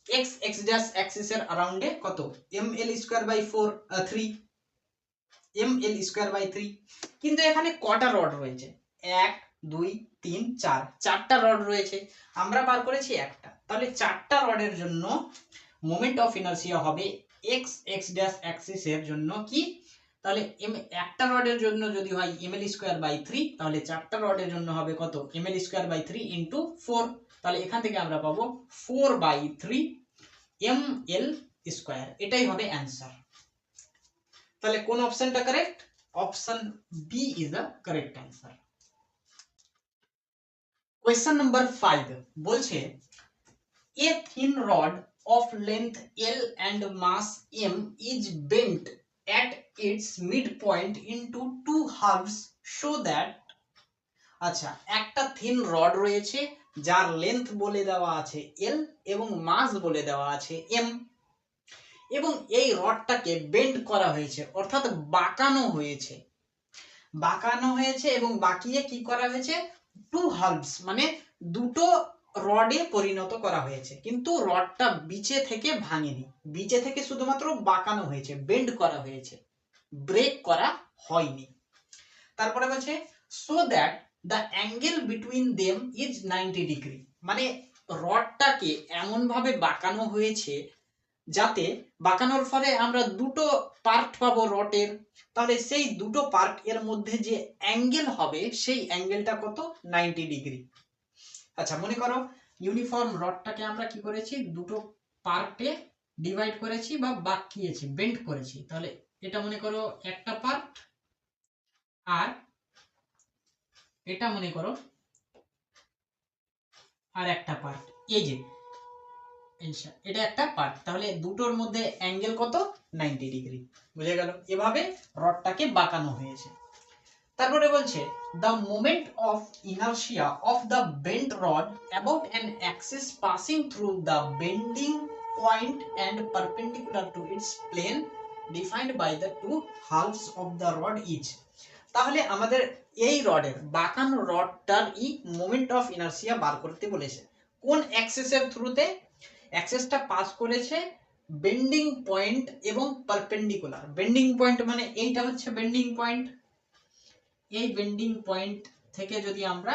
এক্স এক্স ড্যাশ অ্যাক্সিস এর अराउंडে কত? ml square by 3 ml square by 3। কিন্তু এখানে কটা রড রয়েছে? 1 2 3 4, চারটা রড রয়েছে, আমরা বার করেছি একটা। তাহলে চারটা রডের জন্য মোমেন্ট অফ ইনার্সিয়া হবে এক্স এক্স ড্যাশ অ্যাক্সিস এর জন্য কি? তাহলে একটা রডের জন্য যদি হয় ml স্কয়ার বাই 3, তাহলে চারটা রডের জন্য হবে কত? ml square by 3 into 4। তাহলে এখান থেকে আমরা পাবো 4/3 ml স্কয়ার। এটাই হবে অ্যানসার। তাহলে কোন অপশনটা correct? Option B is the correct answer. Question number 5 বলছে a thin rod of length L and mass M is bent at its midpoint into two halves so that, আচ্ছা একটা thin rod রয়েছে যার length বলে দেওয়া আছে L এবং মাস বলে দেওয়া আছে M, এবং এই রডটাকে বেন্ড করা হয়েছে অর্থাৎ বাঁকানো হয়েছে এবং বাঁকিয়ে কি করা হয়েছে? টু হালভস মানে দুটো রডে পরিণত করা হয়েছে, কিন্তু রডটা বিচে থেকে ভাঙেনি, বিচে থেকে শুধুমাত্র বাঁকানো হয়েছে, বেন্ড করা হয়েছে, ব্রেক করা হয়নি। তারপরে বলছে so that the angle between them is 90 degree, মানে রডটাকে এমন ভাবে বাঁকানো হয়েছে যাতে বাঁকানোর ফলে আমরা দুটো পার্ট পাবো রডের, তাহলে সেই দুটো পার্ট এর মধ্যে যে অ্যাঙ্গেল হবে সেই অ্যাঙ্গেলটা কত? 90 ডিগ্রি। আচ্ছা মনে করো ইউনিফর্ম রডটাকে আমরা কি করেছি? দুটো পার্টে ডিভাইড করেছি বা বাঁকিয়েছি, বেন্ড করেছি। তাহলে এটা মনে করো একটা পার্ট, আর এটা মনে করো আর একটা পার্ট। এই যে এটা একটা পার্ট, তাহলে দুটোর মধ্যে অ্যাঙ্গেল কত? 90 ডিগ্রি। বুঝে গেল? এভাবে রডটাকে বাঁকানো হয়েছে। তারপরে বলছে the moment of inertia of the bent rod about an axis passing through the bending point and perpendicular to its plane defined by the two halves of the rod each। তাহলে আমাদের এই রডের বাঁকানো রডটার মোমেন্ট অফ ইনার্সিয়া বার করতে বলেছে। কোন অ্যাক্সিসের থ্রুতে? অ্যাক্সিসটা পাস করেছে বেন্ডিং পয়েন্ট এবং পারপেন্ডিকুলার। বেন্ডিং পয়েন্ট মানে এইটা হচ্ছে বেন্ডিং পয়েন্ট, এই বেন্ডিং পয়েন্ট থেকে যদি আমরা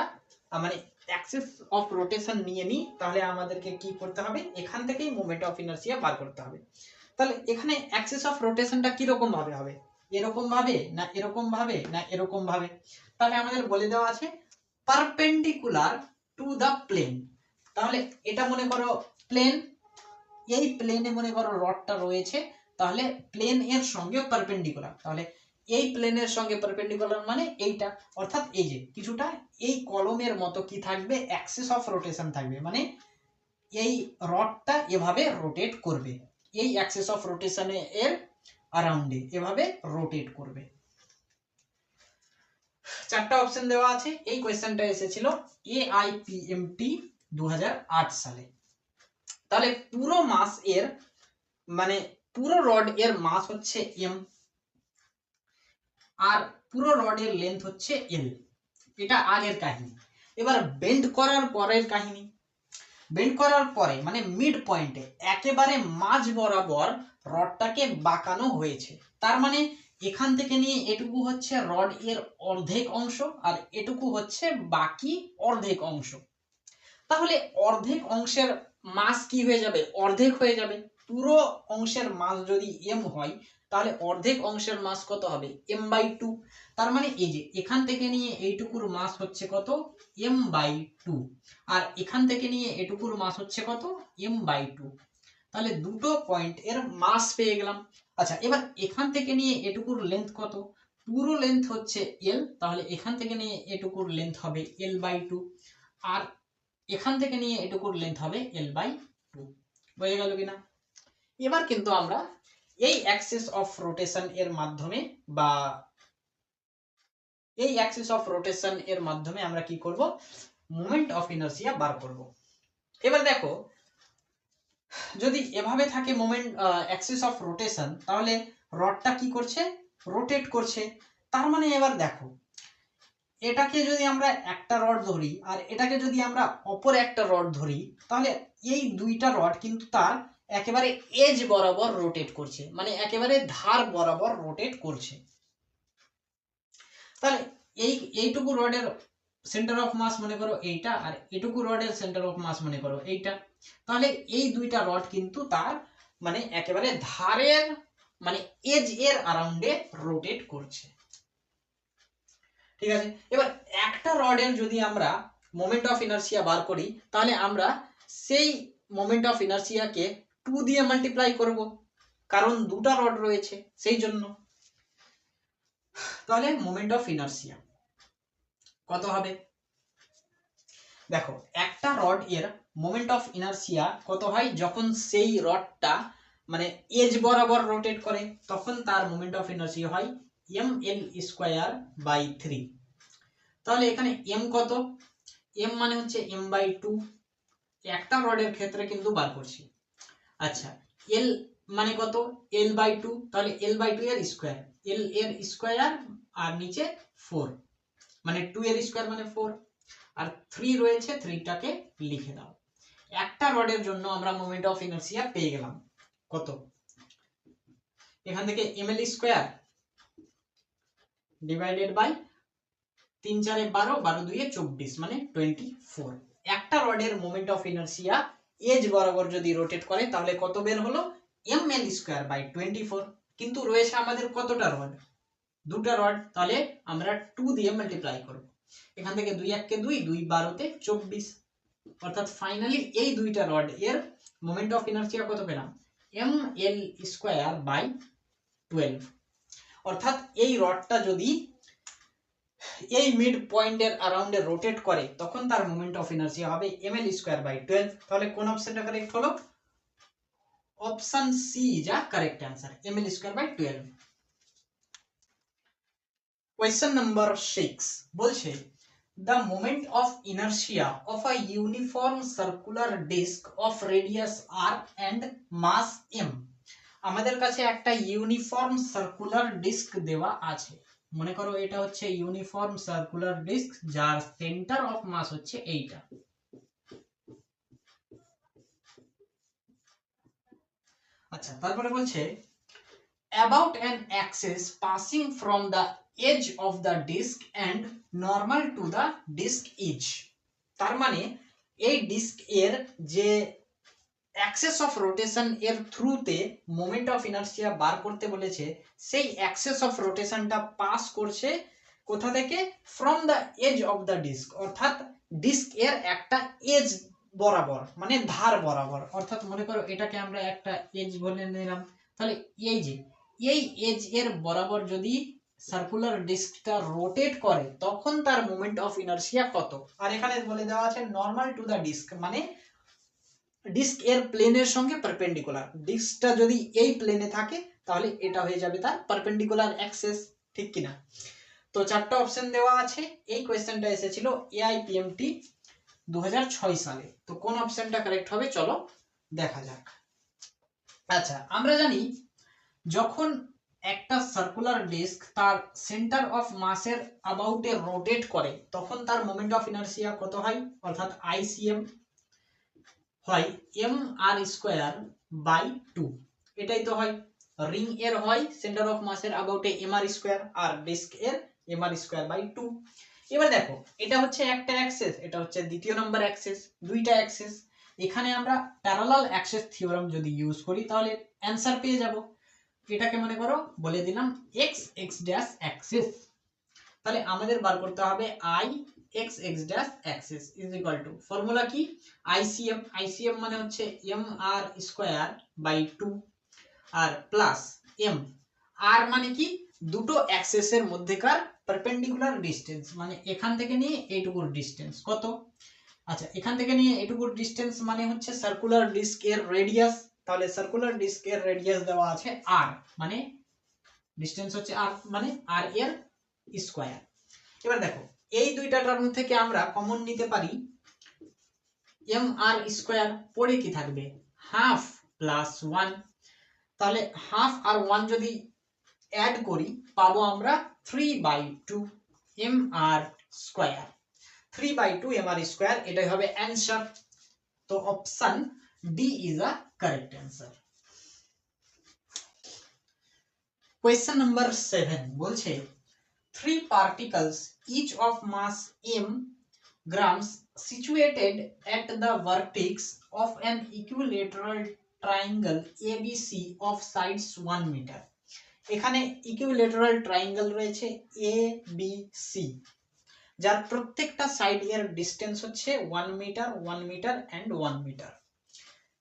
মানে অ্যাক্সিস অফ রোটেশন নিয়ে নিই, তাহলে আমাদেরকে কি করতে হবে? এখান থেকেই মোমেন্ট অফ ইনার্সিয়া বার করতে হবে। তাহলে এখানে অ্যাক্সিস অফ রোটেশনটা কি রকম ভাবে হবে? এরকম ভাবে না এরকম ভাবে না এরকম ভাবে? তাহলে আমাদের বলে দেওয়া আছে পারপেন্ডিকুলার টু দা প্লেন। তাহলে এটা মনে করো প্লেন, এই প্লেনে মনে করো রডটা রয়েছে, তাহলে প্লেন এর সঙ্গে পারপেন্ডিকুলার। তাহলে এই প্লেনের সঙ্গে পারপেন্ডিকুলার মানে এইটা, অর্থাৎ এই যে কিছুটা এই কলমের মতো কি থাকবে? অ্যাক্সিস অফ রোটেশন থাকবে, মানে এই রডটা এভাবে রোটেট করবে, এই অ্যাক্সিস অফ রোটেশনে এর अराउंडে এভাবে রোটেট করবে। চারটা অপশন দেওয়া আছে। এই কোশ্চেনটা এসেছিল AIPMT 2008 সালে। তাহলে পুরো মাস এর মানে পুরো রড এর মাস হচ্ছে m, আর পুরো রডের লেন্থ হচ্ছে l। এটা আগের কাহিনী। এবার বেন্ড করার পরের কাহিনী। বেন্ড করার পরে মানে মিড পয়েন্টে একেবারে মাঝ বরাবর রডটাকে বাঁকানো হয়েছে। তার মানে এখান থেকে নিয়ে এটুকু হচ্ছে রড এর অর্ধেক অংশ, আর এটুকু হচ্ছে বাকি অর্ধেক অংশ। তাহলে অর্ধেক অংশের মাস কি হয়ে যাবে? অর্ধেক হয়ে যাবে। পুরো অংশের মাস যদি m হয়, তাহলে অর্ধেক অংশের মাস কত হবে? m/2। তার মানে এই যে এখান থেকে নিয়ে এইটুকুর মাস হচ্ছে কত? m/2, আর এখান থেকে নিয়ে এটুকুর মাস হচ্ছে কত? m/2। তাহলে দুটো পয়েন্ট এর মাস পেয়ে গেলাম। আচ্ছা এবার এখান থেকে নিয়ে এটুকুর লেন্থ কত? পুরো লেন্থ হচ্ছে l, তাহলে এখান থেকে নিয়ে এটুকুর লেন্থ হবে l/2, আর এখান থেকে নিয়ে এটুকুর লেন্থ হবে l/2। বুঝে গেল কিনা? এবার কিন্তু আমরা এই অ্যাক্সিস অফ রোটেশন এর মাধ্যমে বা এই অ্যাক্সিস অফ রোটেশন এর মাধ্যমে আমরা কি করব? মোমেন্ট অফ ইনার্সিয়া বার করব। এবার দেখো যদি এভাবে থাকে মোমেন্ট অ্যাক্সিস অফ রোটেশন, তাহলে রডটা কি করছে, রোটেট করছে। তার মানে এবার দেখো, এটাকে যদি আমরা একটা রড ধরি আর এটাকে যদি আমরা অপর একটা রড ধরি, তাহলে এই দুইটা রড কিন্তু তার একেবারে এজ বরাবর রোটেট করছে, মানে একেবারে ধার বরাবর রোটেট করছে। তাহলে এইটুকু রডের সেন্টার অফ মাস মনে করো এইটা, আর এটুকু রডের সেন্টার অফ মাস মনে করো এইটা। তাহলে এই দুইটা রড কিন্তু তার মানে একেবারে ধারের মানে এজ এর আরাউন্ডে রোটেট করছে। ঠিক আছে, এবার একটা রডের যদি আমরা মোমেন্ট অফ ইনার্সিয়া বার করি, তাহলে আমরা সেই মোমেন্ট অফ ইনার্সিয়াকে 2 দিয়ে মাল্টিপ্লাই করব, কারণ দুটো রড রয়েছে সেই জন্য। তাহলে মোমেন্ট অফ ইনার্সিয়া কত হবে, দেখো একটা রড এর মোমেন্ট অফ ইনার্সিয়া কত হয়, যখন সেই রডটা মানে এজ বরাবর রোটেট করে, তখন তার মোমেন্ট অফ ইনার্সিয়া হয় ml²/3। তাহলে এখানে m কত, m মানে হচ্ছে m/2, একটা রডের ক্ষেত্রে কিন্তু বার করছি। আচ্ছা, l মানে কত, l/2, তাহলে l/2 এর স্কয়ার, l এর স্কয়ার আর নিচে 4, মানে 2 এর স্কয়ার মানে 4, আর 3 রয়েছে, 3টাকে লিখে দাও। একটা রডের জন্য আমরা মোমেন্ট অফ ইনার্সিয়া পেয়ে গেলাম কত, এখান থেকে ml² ডিভাইডেড বাই 3 4 12, 12 2 24, মানে 24। একটা রডের মোমেন্ট অফ ইনার্সিয়া এজ বরাবর যদি রোটেট করে, তাহলে কত বের হলো, ml²/24। কিন্তু রয়েছে আমাদের কতটা রড, দুটা রড, তাহলে আমরা 2 দিয়ে মাল্টিপ্লাই করব। এখান থেকে 2 1 কে 2, 2 12 তে 24, অর্থাৎ ফাইনালি এই দুইটা রড এর মোমেন্ট অফ ইনার্সিয়া কত পেলাম, ml²/12। অর্থাৎ এই রডটা যদি এই মিড পয়েন্টের अराउंडে রোটেট করে, তখন তার মোমেন্ট অফ ইনার্সিয়া হবে ml²/12। তাহলে কোন অপশনটা কারেক্ট হলো, option C is a correct answer, ml²/12। Question number 6 বলছে the moment of inertia of a uniform circular disc of radius r and mass m। আমাদের কাছে একটা ইউনিফর্ম সার্কুলার ডিস্ক দেওয়া আছে, মনে করো এটা হচ্ছে ইউনিফর্ম সার্কুলার ডিস্ক, যার সেন্টার অফ মাস হচ্ছে এইটা। আচ্ছা, তারপরে বলছে about an axis passing from the edge of the disc and normal to the disc edge। তার মানে এই ডিস্ক এর যে অ্যাক্সেস অফ রোটেশন এর থ্রুতে মোমেন্ট অফ ইনার্সিয়া বার করতে বলেছে, সেই অ্যাক্সেস অফ রোটেশনটা পাস করছে কোথা থেকে, from the edge of the disc, অর্থাৎ ডিস্ক এর একটা এজ বরাবর, মানে ধার বরাবর। অর্থাৎ মনে করো এটাকে আমরা একটা এজ বলে নিলাম, তাহলে এই যে এই এজ এর বরাবর যদি সার্কুলার ডিস্কটা রোটেট করে, তখন তার মোমেন্ট অফ ইনার্সিয়া কত। আর এখানে বলে দেওয়া আছে নরমাল টু দ্য ডিস্ক, মানে ডিস্ক এর প্লেনের সঙ্গে পারপেন্ডিকুলার। ডিস্কটা যদি এই প্লেনে থাকে, তাহলে এটা হয়ে যাবে তার পারপেন্ডিকুলার অ্যাক্সেস, ঠিক কিনা। তো চারটা অপশন দেওয়া আছে। এই কোশ্চেনটা এসেছিল এআইপিএমটি 2006 সালে। তো কোন অপশনটা কারেক্ট হবে চলো দেখা যাক। আচ্ছা, আমরা জানি যখন একটা সার্কুলার ডিস্ক তার সেন্টার অফ মাসের অ্যাবাউটে রোটেট করে, তখন তার মোমেন্ট অফ ইনার্সিয়া কত হয়, অর্থাৎ আইসিএম হয় mr²/2। এটাই তো হয়, রিং এর হয় সেন্টার অফ মাসের অ্যাবাউটে mr², আর ডিস্ক এর mr²/2। এবার দেখো, এটা হচ্ছে একটা অ্যাক্সেস, এটা হচ্ছে দ্বিতীয় নম্বর অ্যাক্সেস, দুইটা অ্যাক্সেস। এখানে আমরা প্যারালাল অ্যাক্সেস থিওরেম যদি ইউজ করি, তাহলে অ্যানসার পেয়ে যাব। এটাকে মনে করো বলে দিলাম x x ড্যাশ অ্যাক্সেস। তাহলে আমাদের বার করতে হবে i x x dash access is equal two, formula কি, ICM, ICM মানে হচ্ছে mr²/2, আর প্লাস m, r মানে কি, দুটো অ্যাক্সেসের মধ্যেকার পারপেন্ডিকুলার ডিসটেন্স, মানে এখান থেকে নিয়ে এইটুকুর ডিসটেন্স কত। আচ্ছা, এখান থেকে নিয়ে এইটুকুর ডিসটেন্স মানে হচ্ছে সার্কুলার ডিস্ক এর রেডিয়াস। তাহলে সার্কুলার ডিস্ক এর রেডিয়াস দেওয়া আছে r, মানে ডিসটেন্স হচ্ছে r, মানে r এর স্কয়ার। এবার দেখো, এই দুইটা টার্ম থেকে আমরা কমন নিতে পারি mr², পড়ে কি থাকবে হাফ প্লাস 1, তাহলে হাফ আর 1 যদি অ্যাড করি পাবো আমরা 3/2 mr স্কয়ার। 3/2 mr স্কয়ার, এটাই হবে অ্যানসার। তো option D is a correct answer. Question number 7 বলছে 3 particles each of mass m grams situated at the vertex of an equilateral triangle ABC of sides 1 meter। এখানে equilateral triangle রয়েছে ABC, যার প্রত্যেকটা side এর distance হচ্ছে 1 metre 1 metre and 1 metre.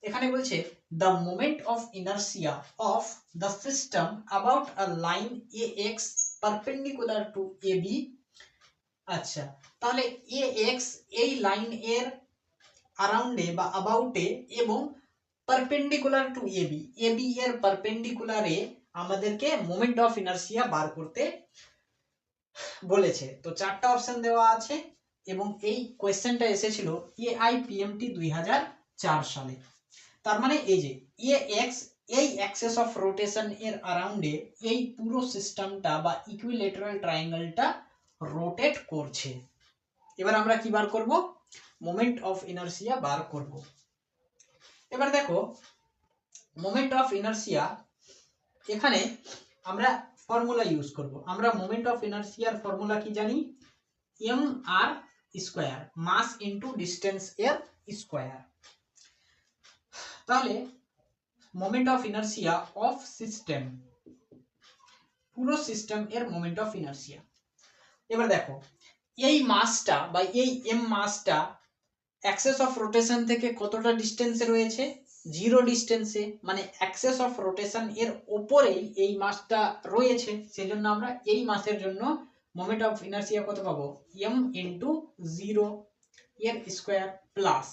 এখানে বলছে the moment of inertia of the system about a line AX perpendicular to AB। আচ্ছা, তাহলে AX এই লাইন এর আরাউন্ডে বা অ্যাবাউটে এবং পারপেন্ডিকুলার টু AB, AB এর পারপেন্ডিকুলারে আমাদেরকে মোমেন্ট অফ ইনারশিয়া বার করতে বলেছে। তো চারটা অপশন দেওয়া আছে এবং এই কোশ্চেনটা এসেছিল AIPMT 2004 সালে। তার মানে এই যে AX এই অ্যাক্সিস অফ রোটেশন এর আরাউন্ডে এই পুরো সিস্টেমটা বা ইকুইলেটারাল ট্রায়াঙ্গেলটা রোটেট করছে। এবার আমরা কি বার করব? মোমেন্ট অফ ইনারশিয়া বার করব। এবার দেখো মোমেন্ট অফ ইনারশিয়া, এখানে আমরা ফর্মুলা ইউজ করব। আমরা মোমেন্ট অফ ইনারশিয়ার ফর্মুলা কি জানি? mr square, mass into distance এর স্কয়ার। তাহলে moment of inertia of system, পুরো সিস্টেম এর মোমেন্ট অফ ইনারশিয়া। এবার দেখো এই মাসটা বা এই m মাসটা অ্যাক্সিস অফ রোটেশন থেকে কতটা ডিসটেন্সে রয়েছে? 0 ডিসটেন্সে, মানে অ্যাক্সিস অফ রোটেশন এর উপরেই এই মাসটা রয়েছে। সেজন্য আমরা এই মাসের জন্য মোমেন্ট অফ ইনারশিয়া কত পাবো? m ইনটু 0 এর স্কয়ার প্লাস,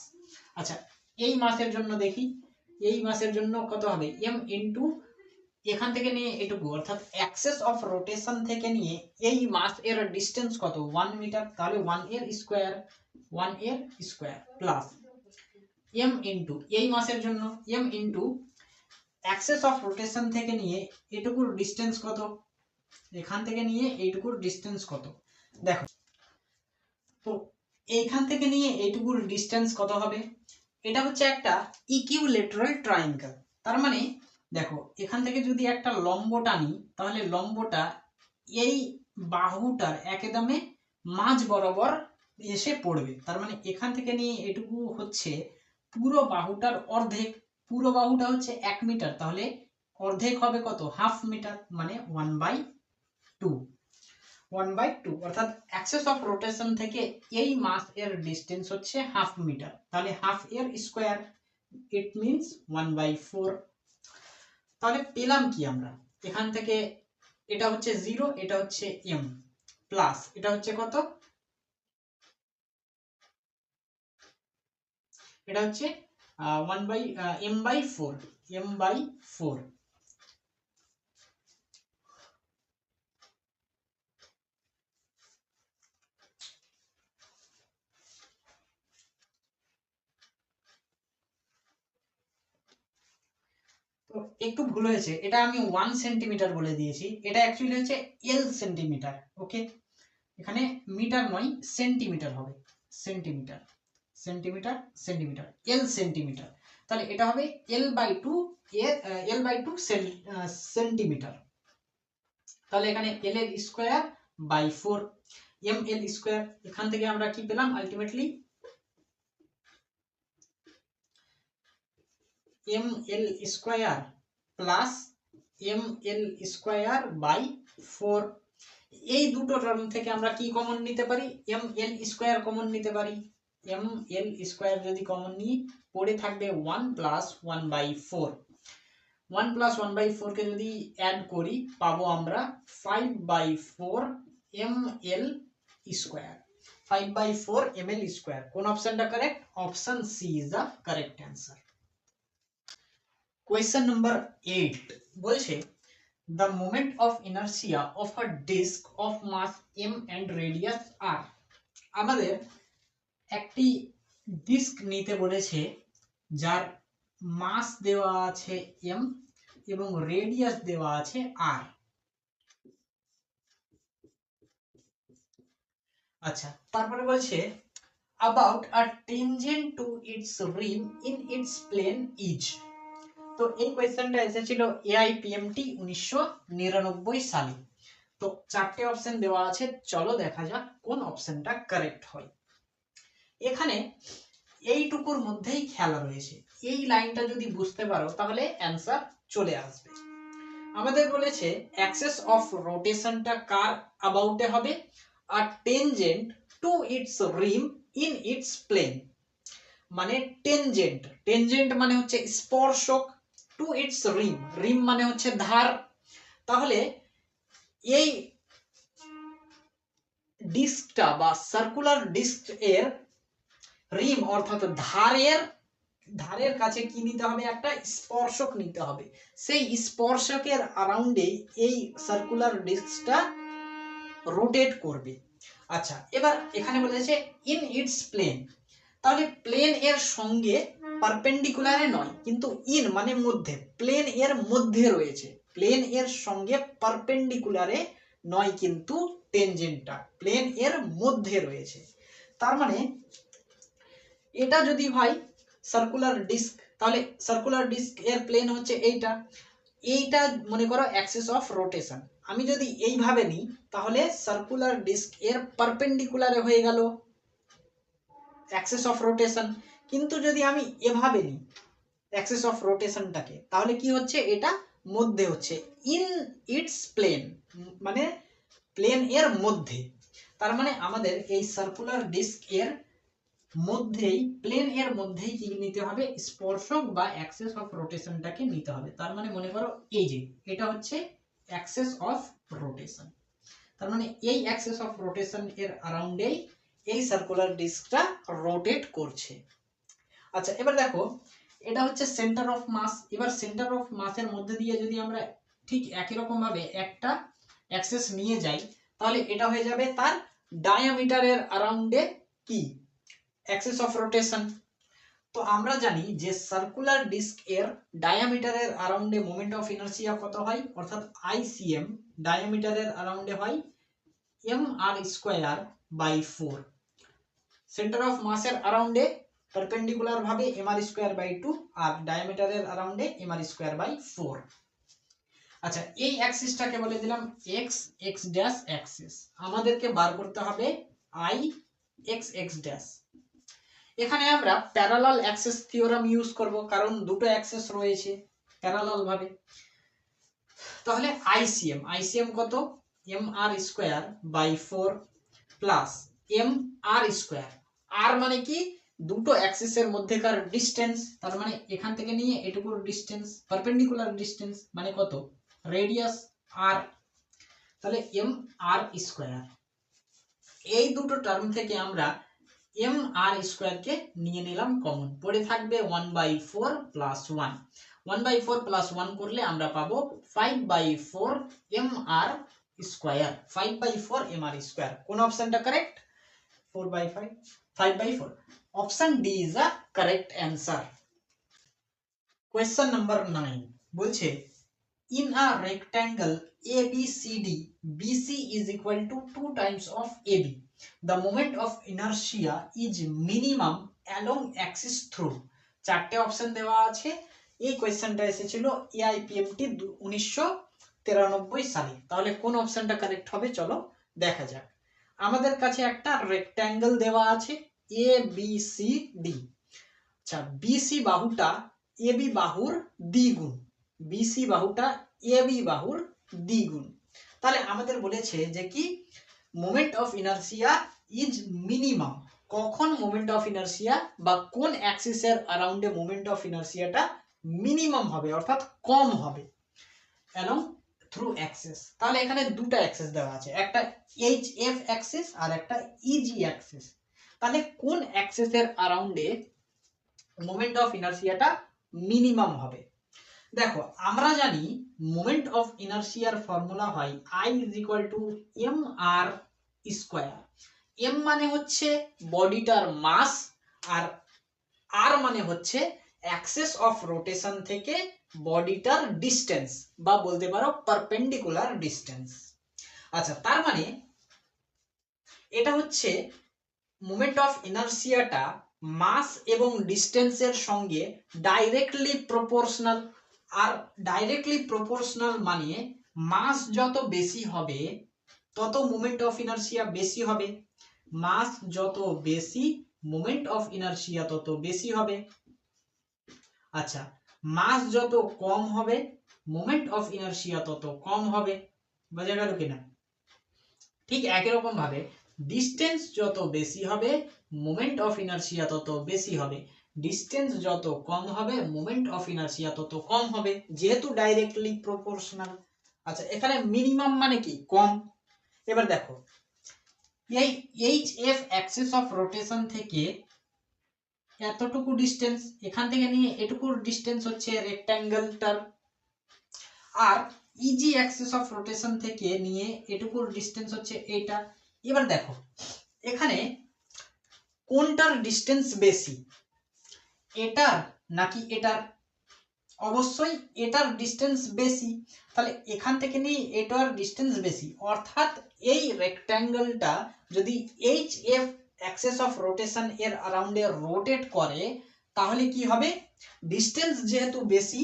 আচ্ছা এই মাসের জন্য দেখি, এই মাসের জন্য কত হবে? m ইনটু এখান থেকে নিয়ে এটুকু, অর্থাৎ অ্যাক্সিস অফ রোটেশন থেকে নিয়ে এই মাস এর ডিসটেন্স কত? 1 মিটার, তাহলে 1 এর স্কয়ার প্লাস m ইনটু এই মাসের জন্য m into Axis of rotation থেকে নিয়ে এটুকুর ডিসটেন্স কত? এখান থেকে নিয়ে এইটুকুর ডিসটেন্স কত? দেখো তো এইখান থেকে নিয়ে এইটুকুর ডিসটেন্স কত হবে? এটা হচ্ছে একটা ইকুইলেটারাল ট্রায়াঙ্গেল। তার মানে দেখো এখান থেকে যদি একটা লম্ব টানি তাহলে লম্বটা এই বাহুটার একদমে মাঝ বরাবর এসে পড়বে। তার মানে এখান থেকে নিয়ে এটুকু হচ্ছে পুরো বাহুটার অর্ধেক। পুরো বাহুটা হচ্ছে 1 মিটার, তাহলে অর্ধেক হবে কত? হাফ মিটার, মানে 1/2। 1/2 অর্থাৎ অ্যাক্সিস অফ রোটেশন থেকে এই মাস এর ডিসটেন্স হচ্ছে হাফ মিটার, তাহলে হাফ এর স্কয়ার, ইট মিন্স 1/4। তাহলে পেলাম কি আমরা? এখান থেকে এটা হচ্ছে 0, এটা হচ্ছে m প্লাস এটা হচ্ছে কত? এটা হচ্ছে m/4। তো একটু ভুল হয়েছে, এটা আমি 1 সেন্টিমিটার বলে দিয়েছি, এটা অ্যাকচুয়ালি হচ্ছে l সেন্টিমিটার। ওকে, এখানে মিটার নয় সেন্টিমিটার হবে, centimetre centimetre centimetre l centimetre. তাহলে এটা হবে l/2 এর l/2 সেন্টিমিটার। তাহলে এখানে l এর স্কয়ার বাই 4 ml স্কয়ার। এখান থেকে আমরা কি পেলাম ultimately? ml square plus ml square by 4। এই দুটো টার্ম থেকে আমরা কি কমন নিতে পারি? ml স্কয়ার কমন নিতে পারি। ml স্কয়ার যদি কমন নিই পড়ে থাকবে 1 প্লাস 1/4। 1 প্লাস 1/4 কে যদি অ্যাড করি পাবো আমরা 5/4 ml স্কয়ার। 5/4 ml square. কোন অপশনটা correct? Option C is the correct answer. Question number 8 বলছে the moment of inertia of a disk of mass m and radius r। আমাদের একটি ডিস্ক নিতে বলেছে যার মাস দেওয়া আছে m এবং রেডিয়াস দেওয়া আছে r। আচ্ছা, তারপরে বলছে about a tangent to its rim in its plane is। তো এই কোয়েশ্চেনটা এসেছিল AIPMT 1999 সালে। তো চারটে অপশন দেওয়া আছে, চলো দেখা যাক কোন অপশনটা কারেক্ট হয়। এখানে এইটুকুর মধ্যেই খেলা রয়েছে, এই লাইনটা যদি বুঝতে পারো তাহলে অ্যান্সার চলে আসবে। আমাদের বলেছে অ্যাক্সিস অফ রোটেশনটা কার অ্যাবাউটে হবে, আর tangent to its rim in its plane, মানে টেনজেন্ট, টেনজেন্ট মানে হচ্ছে স্পর্শক, টু ইটস রিম, রিম মানে হচ্ছে ধার। তাহলে এই ডিস্কটা বা সার্কুলার ডিস্ক এর রিম অর্থাৎ ধারের কাছে কি নিতে হবে, একটা স্পর্শক নিতে হবে। সেই স্পর্শকের অ্যারাউন্ডে এই সার্কুলার ডিস্কটা রোটেট করবে। আচ্ছা, এবার এখানে বলেছে ইন ইটস প্লেন, তাহলে প্লেন এর সঙ্গে পারপেন্ডিকুলারে নয়, কিন্তু ইন মানে মধ্যে, প্লেন এর মধ্যে রয়েছে, প্লেন এর সঙ্গে পারপেন্ডিকুলারে নয়, কিন্তু টেনজেন্টটা প্লেন এর মধ্যে রয়েছে। তার মানে এটা যদি হয় সার্কুলার ডিস্ক, তাহলে সার্কুলার ডিস্ক এর প্লেন হচ্ছে এইটা, এইটা মনে করো অ্যাক্সিস অফ রোটেশন। আমি যদি এইভাবে নিই তাহলে সার্কুলার ডিস্ক এর পারপেন্ডিকুলারে হয়ে গেল অ্যাক্সিস অফ রোটেশন। কিন্তু যদি আমি এভাবে নিই অ্যাক্সিস অফ রোটেশনটাকে, তাহলে কি হচ্ছে, এটা মধ্যে হচ্ছে, ইন ইটস প্লেন মানে প্লেন এর মধ্যে। তার মানে আমাদের এই সার্কুলার ডিস্ক এর মধ্যেই, প্লেন এর মধ্যেই কি নিতে হবে, স্পর্শক বা অ্যাক্সিস অফ রোটেশনটাকে নিতে হবে। তার মানে মনে করো এই যে এটা হচ্ছে অ্যাক্সিস অফ রোটেশন, তার মানে এই অ্যাক্সিস অফ রোটেশন এর অ্যারাউন্ডেই এই সার্কুলার ডিস্কটা রোটেট করছে। আচ্ছা, এবার দেখো এটা হচ্ছে সেন্টার অফ মাস। এবার সেন্টার অফ মাসের মধ্যে দিয়ে যদি আমরা ঠিক একই রকম ভাবে একটা অ্যাক্সিস নিয়ে যাই, তাহলে এটা হয়ে যাবে তার ডায়ামিটারের অ্যারাউন্ডে কি, অ্যাক্সিস অফ রোটেশন। তো আমরা জানি যে সার্কুলার ডিস্ক এর ডায়ামিটারের অ্যারাউন্ডে মোমেন্ট অফ ইনার্সিয়া কত হয়, অর্থাৎ ICM ডায়ামিটারের অ্যারাউন্ডে হয় mr²/4, সেন্টার অফ মাসের অ্যারাউন্ডে পারপেন্ডিকুলার ভাবে mr²/2 আর ডায়ামিটারের অ্যারাউন্ডে mr²/4। আচ্ছা, এই অ্যাক্সিসটাকে বলে দিলাম x x ড্যাশ অ্যাক্সিস, আমাদেরকে বার করতে হবে I x x ড্যাশ। এখানে আমরা প্যারালাল অ্যাক্সিস থিওরাম ইউজ করব, কারণ দুটো অ্যাক্সিস রয়েছে প্যারালাল ভাবে। তাহলে ICM কত, mr²/4 প্লাস mr², আর মানে কি দুটো অ্যাক্সিসের মধ্যেকার ডিসটেন্স, তার মানে এখান থেকে নিয়ে এটুকুর ডিসটেন্স, পারপেন্ডিকুলার ডিসটেন্স মানে কত, রেডিয়াস r, তাহলে mr²। এই দুটো টার্ম থেকে আমরা mr² কে নিয়ে নিলাম কমন, পড়ে থাকবে 1/4 প্লাস 1, 1/4 প্লাস 1 করলে আমরা পাবো 5/4 mr², 5/4 mr²। কোন অপশনটা correct, 4/5, 5/4, option D is a correct answer. Question number 9 বলছে in a rectangle ABCD, BC is equal to 2 times of AB, the moment of inertia is minimum along axis through। চারটে option দেওয়া আছে। এই কোয়েশ্চেনটা এসেছিল AIPMT 1993 সালে। তাহলে কোন অপশনটা কারেক্ট হবে চলো দেখা যাক। আমাদের কাছে একটা রেক্ট্যাঙ্গেল দেওয়া আছে ABCD। আচ্ছা, BC বাহুটা AB বাহুর দ্বিগুণ, BC বাহুটা AB বাহুর দ্বিগুণ। তাহলে আমাদের বলেছে যে কি moment of inertia is minimum, কখন মোমেন্ট অফ ইনারশিয়া বা কোন অ্যাক্সিসের অ্যারাউন্ডে মোমেন্ট অফ ইনারশিয়াটা মিনিমাম হবে অর্থাৎ কম হবে অ্যালং থ্রু অ্যাক্সিস। তাহলে এখানে দুটো অ্যাক্সিস দেওয়া আছে, একটা HF অ্যাক্সিস আর একটা EG অ্যাক্সিস। তাহলে কোন অ্যাক্সিসের অ্যারাউন্ডে মোমেন্ট অফ ইনারশিয়াটা মিনিমাম হবে। দেখো আমরা জানি মোমেন্ট অফ ইনারশিয়ার ফর্মুলা হয় I = mr²। m মানে হচ্ছে বডিটার মাস আর r মানে হচ্ছে অ্যাক্সিস অফ রোটেশন থেকে বডিটার ডিস্টেন্স বা বলতে পারো পারপেন্ডিকুলার ডিস্টেন্স। আচ্ছা, তার মানে এটা হচ্ছে মোমেন্ট অফ ইনারশিয়াটা মাস এবং ডিস্টেন্সের সঙ্গে ডাইরেক্টলি প্রপোর্শনাল। আর ডাইরেক্টলি প্রপোর্শনাল মানে মাস যত বেশি হবে তত মোমেন্ট অফ ইনারশিয়া বেশি হবে, মাস যত বেশি মোমেন্ট অফ ইনারশিয়া তত বেশি হবে। আচ্ছা, মাস যত কম হবে মোমেন্ট অফ ইনারশিয়া তত কম হবে। বোঝা গেল কিনা? ঠিক একই রকম ভাবে ডিস্টেন্স যত বেশি হবে মোমেন্ট অফ ইনারশিয়া তত বেশি হবে, ডিস্টেন্স যত কম হবে মোমেন্ট অফ ইনারশিয়া তত কম হবে, যেহেতু ডাইরেক্টলি প্রপোর্শনাল। আচ্ছা, এখানে মিনিমাম মানে কি? কম। এবার দেখো, এই HF অ্যাক্সিস অফ রোটেশন থেকে এতটুকু ডিস্টেন্স, এখান থেকে নিয়ে এটুকুর ডিস্টেন্স হচ্ছে রেক্ট্যাঙ্গেলটার, আর ইজি অ্যাক্সিস অফ রোটেশন থেকে নিয়ে এটুকুর ডিস্টেন্স হচ্ছে এইটা। এবার দেখো এখানে কোনটার ডিস্টেন্স বেশি, এটার নাকি এটার? অবশ্যই এটার ডিস্টেন্স বেশি, তাহলে এখান থেকে নিয়ে এটার ডিস্টেন্স বেশি, অর্থাৎ এই রেক্ট্যাঙ্গেলটা যদি HF অ্যাক্সিস অফ রোটেশন এর अराउंडে রোটেট করে তাহলে কি হবে? ডিস্টেন্স যেহেতু বেশি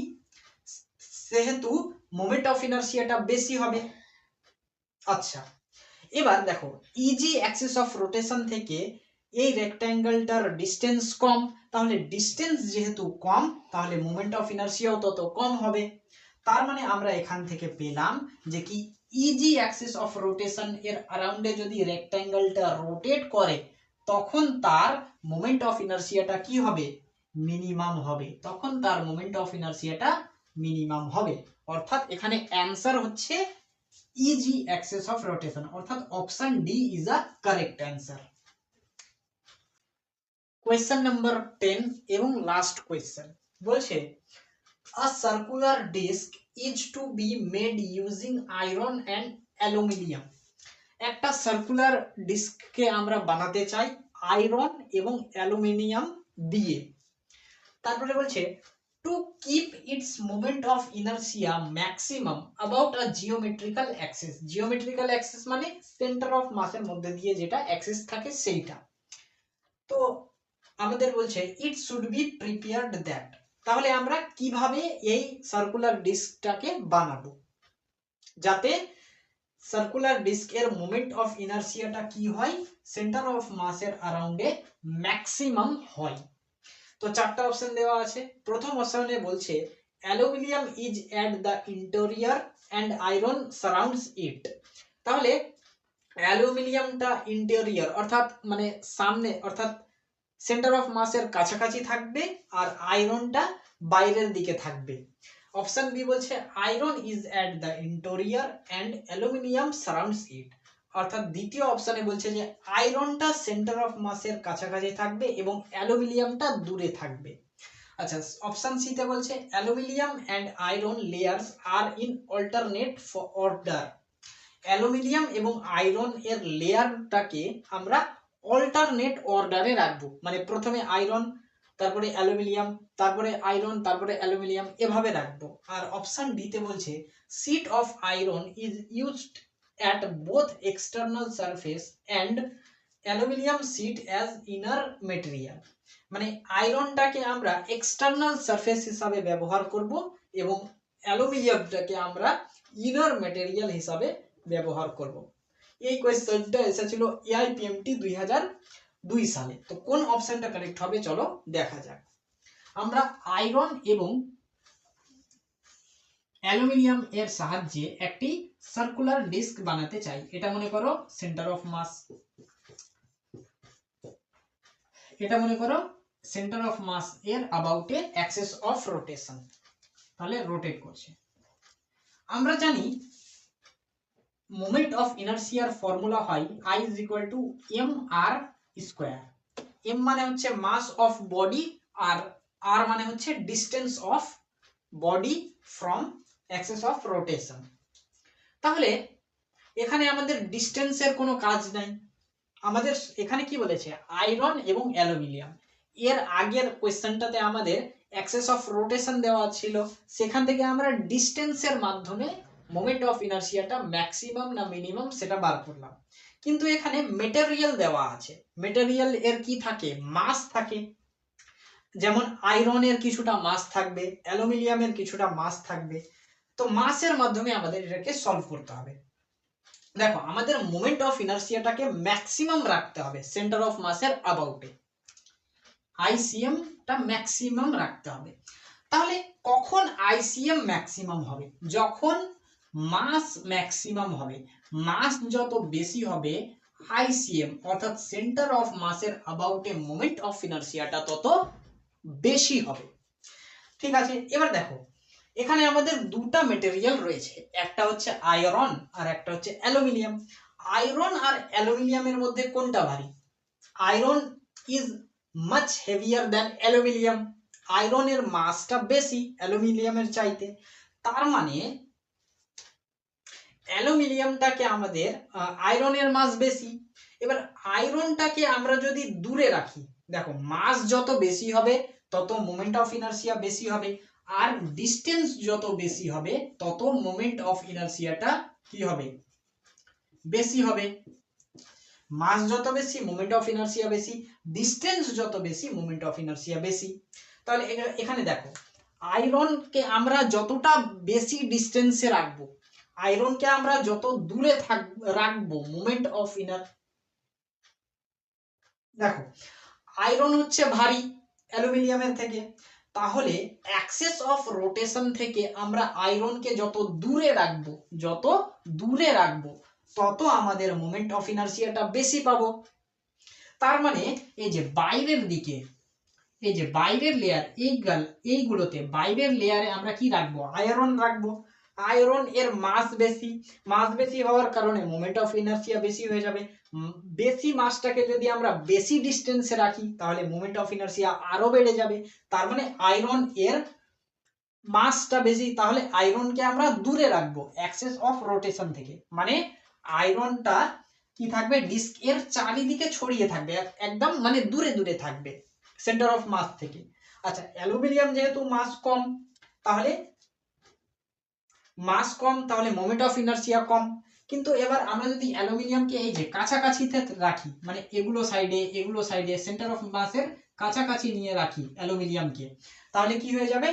সেহেতু মোমেন্ট অফ ইনারশিয়াটা বেশি হবে। আচ্ছা, এবার দেখো ইজি অ্যাক্সিস অফ রোটেশন থেকে এই রেক্ট্যাঙ্গেলটার ডিস্টেন্স কম, তাহলে ডিস্টেন্স যেহেতু কম তাহলে মোমেন্ট অফ ইনারশিয়াও তত কম হবে। তার মানে আমরা এখান থেকে পেলাম যে কি ইজি অ্যাক্সিস অফ রোটেশন এর अराउंडে যদি রেক্ট্যাঙ্গেলটা রোটেট করে তখন তার মোমেন্ট অফ ইনারশিয়াটা কি হবে? মিনিমাম হবে। তখন তার মোমেন্ট অফ ইনারশিয়াটা মিনিমাম হবে। অর্থাৎ এখানে অ্যানসার হচ্ছে ইজি অ্যাক্সিস অফ রোটেশন, অর্থাৎ option D is a correct answer. Question number 10 এবং লাস্ট কোয়েশ্চেন বলছে a circular disc is to be made using iron and aluminium. একটা সার্কুলার ডিস্ককে আমরা বানাতে চাই আয়রন এবং অ্যালুমিনিয়াম দিয়ে। তারপরে বলছে to keep its moment of inertia maximum about a geometrical axis. Geometrical axis মানে সেন্টার অফ মাসের মধ্যে দিয়ে যেটা অ্যাক্সিস থাকে সেইটা। তো আমাদের বলছে it should be prepared that. তাহলে আমরা কিভাবে এই সার্কুলার ডিস্কটাকে বানাবো যাতে সার্কুলার ডিস্কের মোমেন্ট অফ ইনারশিয়াটা কি হয়? সেন্টার অফ মাসের अराउंडে ম্যাক্সিমাম হয়। তো চারটা অপশন দেওয়া আছে। প্রথম অপশনে বলছে aluminium is at the interior and iron surrounds it. তাহলে অ্যালুমিনিয়ামটা ইন্টেরিয়র অর্থাৎ মানে সামনে অর্থাৎ সেন্টার অফ মাসের কাছাকাছি থাকবে আর আয়রনটা বাইরের দিকে থাকবে। অপশন বি বলছে iron is at the interior and aluminium surrounds it. অর্থাৎ দ্বিতীয় অপশনে বলছে যে আয়রনটা সেন্টার অফ মাসের কাছাকাছি থাকবে এবং অ্যালুমিনিয়ামটা দূরে থাকবে। আচ্ছা, অপশন সি তে বলছে aluminium and iron layers are in alternate order. Aluminium এবং আয়রন এর লেয়ারটাকে আমরা অল্টারনেট অর্ডারে রাখবো, মানে প্রথমে আয়রন তারপরে অ্যালুমিনিয়াম তারপরে আয়রন তারপরে অ্যালুমিনিয়াম এভাবে রাখবো। আর অপশন ডি তে বলছে sheet of iron is used at both external surface and aluminium sheet as inner material. মানে আয়রনটাকে আমরা এক্সটার্নাল সারফেস হিসাবে ব্যবহার করব এবং অ্যালুমিনিয়ামটাকে আমরা ইনার মেটেরিয়াল হিসাবে ব্যবহার করব। এই কোয়েশ্চেনটা এসেছিল এআইপিএমটি 2002 সালে। তো কোন অপশনটা কারেক্ট হবে চলো দেখা যাক। আমরা আয়রন এবং অ্যালুমিনিয়াম এর সাহায্যে একটি সার্কুলার ডিস্ক বানাতে চাই। এটা মনে করো সেন্টার অফ মাস, এটা মনে করো সেন্টার অফ মাস এর অ্যাবাউটে অ্যাক্সিস অফ রোটেশন, তাহলে রোটেট করছে। আমরা জানি মোমেন্ট অফ ইনারশিয়ার ফর্মুলা হয় I is equal to mr square. m মানে হচ্ছে মাস অফ বডি আর r মানে হচ্ছে distance of body from Axis of rotation. তাহলে এখানে আমাদের ডিসটেন্সের কোনো কাজ নাই, আমাদের এখানে কি বলেছে আয়রন এবং অ্যালুমিনিয়াম। এর আগের কোশ্চেনটাতে আমাদের অ্যাক্সেস অফ রোটেশন দেওয়া ছিল, সেখান থেকে আমরা ডিস্টেন্সের মাধ্যমে মোমেন্ট অফ ইনার্সিয়াটা ম্যাক্সিমাম না মিনিমাম সেটা বার করলাম। কিন্তু এখানে মেটেরিয়াল দেওয়া আছে, মেটেরিয়াল এর কি থাকে, মাস থাকে, যেমন আয়রনের কিছুটা মাস থাকবে, অ্যালুমিনিয়ামের কিছুটা মাস থাকবে। তো মাসের মাধ্যমে আমাদের এটাকে সলভ করতে হবে। দেখো আমাদের মোমেন্ট অফ ইনার্সিয়াটাকে ম্যাক্সিমাম রাখতে হবে সেন্টার অফ মাসের অ্যাবাউটে, আইসিএম টা ম্যাক্সিমাম রাখতে হবে। তাহলে কখন আইসিএম ম্যাক্সিমাম হবে, যখন মাস ম্যাক্সিমাম হবে, মাস যত বেশি হবে আইসিএম অর্থাৎ সেন্টার অফ মাসের অ্যাবাউটে মোমেন্ট অফ ইনার্সিয়াটা তত বেশি হবে। ঠিক আছে, এবার দেখো এখানে আমাদের দুটা মেটেরিয়াল রয়েছে, একটা হচ্ছে আয়রন আর একটা হচ্ছে অ্যালুমিনিয়াম। আয়রন আর অ্যালুমিনিয়ামের মধ্যে কোনটা ভারী? Iron is much heavier than aluminium, আয়রনের মাসটা বেশি অ্যালুমিনিয়ামের চাইতে। তার মানে অ্যালুমিনিয়ামটাকে আমাদের আয়রনের মাস বেশি। এবার আয়রনটাকে আমরা যদি দূরে রাখি, দেখো মাস যত বেশি হবে তত মোমেন্ট অফ ইনার্সিয়া বেশি হবে, আর ডিস্টেন্স যত বেশি হবে তত মোমেন্ট অফ ইনার্সিয়াটা কি হবে, বেশি হবে। মাস যত বেশি মোমেন্ট অফ ইনার্সিয়া বেশি, ডিস্টেন্স যত বেশি মোমেন্ট অফ ইনার্সিয়া বেশি। তাহলে এখানে দেখো আয়রনকে আমরা যতটা বেশি ডিস্টেন্সে রাখবো, আয়রনকে আমরা যত দূরে রাখবো মোমেন্ট অফ দেখো আয়রন হচ্ছে ভারী অ্যালুমিনিয়ামের থেকে, তাহলে অ্যাক্সেস অফ রোটেশন থেকে আমরা আয়রনকে যত দূরে রাখবো, যত দূরে রাখবো তত আমাদের মোমেন্ট অফ ইনার্সিয়াটা বেশি পাবো। তার মানে এই যে বাইরের দিকে, এই যে বাইরের লেয়ার, এইগুলোতে বাইরের লেয়ারে আমরা কি রাখবো, আয়রন রাখবো। আয়রন এর মাস বেশি, মাস বেশি হওয়ার কারণে মোমেন্ট অফ ইনার্সিয়া বেশি হয়ে যাবে। বেশি মাসটাকে যদি আমরা বেশি ডিস্টেন্সে রাখি তাহলে মোমেন্ট অফ ইনার্সিয়া আরো বেড়ে যাবে। তার মানে আয়রন এর মাসটা বেশি, তাহলে আয়রনকে আমরা দূরে রাখবো অ্যাক্সেস অফ রোটেশন থেকে, মানে আয়রনটা কি থাকবে, ডিস্ক এর চারিদিকে ছড়িয়ে থাকবে, একদম মানে দূরে দূরে থাকবে সেন্টার অফ মাস থেকে। আচ্ছা অ্যালুমিনিয়াম যেহেতু মাস কম, তাহলে মাস কম তাহলে মোমেন্ট অফ ইনার্সিয়া কম। কিন্তু এবার আমরা যদি অ্যালুমিনিয়ামকে এই যে কাছাকাছিতে রাখি, মানে এগুলো সাইডে সেন্টার অফ মাসের কাছাকাছি নিয়ে রাখি অ্যালুমিনিয়ামকে, তাহলে কি হয়ে যাবে,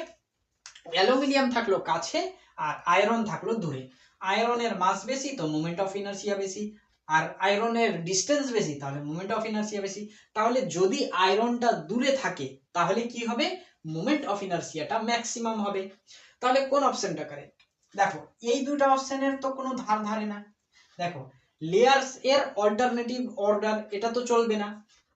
অ্যালুমিনিয়াম থাকলো কাছে আর আয়রন থাকলো দূরে। আয়রনের মাস বেশি তো মোমেন্ট অফ ইনার্সিয়া বেশি, আর আয়রনের ডিস্টেন্স বেশি তাহলে মোমেন্ট অফ ইনার্সিয়া বেশি। তাহলে যদি আয়রনটা দূরে থাকে তাহলে কি হবে, মোমেন্ট অফ ইনার্সিয়াটা ম্যাক্সিমাম হবে। তাহলে কোন অপশনটা কারেক্ট? দেখো এই দুটো অপশনের তো কোনো ধার ধারে না। দেখো লেয়ার্স এর অল্টারনেটিভ অর্ডার এটা তো চলবে না,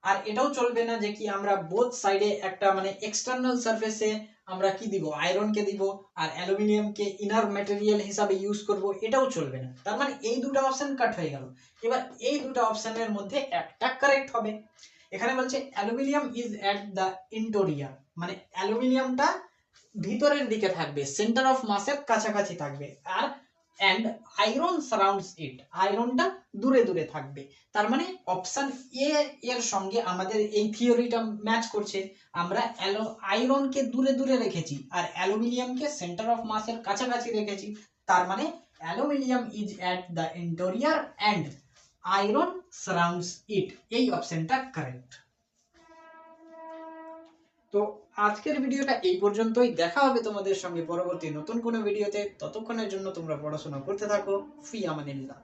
আর এটাও চলবে না যে কি আমরা বোথ সাইডে একটা মানে এক্সটার্নাল সারফেসে আমরা কি দিব, আয়রনকে দিব আর অ্যালুমিনিয়ামকে ইনার ম্যাটেরিয়াল হিসাবে ইউজ করব, এটাও চলবে না। তার মানে এই দুটো অপশন কাট হয়ে গেল। এবার এই দুটো অপশনের মধ্যে একটা কারেক্ট হবে। এখানে বলছে aluminium is at the interior, মানে অ্যালুমিনিয়ামটা ভিতরের দিকে থাকবে, সেন্টার অফ মাসের কাছাকাছি থাকবে, আর and iron surrounds it, আয়রনটা দূরে দূরে থাকবে। তার মানে অপশন এ এর সঙ্গে আমাদের এই থিওরিটা ম্যাচ করছে। আমরা আয়রনকে দূরে দূরে রেখেছি আর অ্যালুমিনিয়ামকে সেন্টার অফ মাসের কাছাকাছি রেখেছি। তার মানে aluminium is at the interior and iron surrounds it, এই অপশনটা কারেক্ট। তো আজকের ভিডিওটা এই পর্যন্তই, দেখা হবে তোমাদের সঙ্গে পরবর্তী নতুন কোনো ভিডিওতে। ততক্ষণের জন্য তোমরা পড়াশোনা করতে থাকো। ফি আমানিল্লাহ।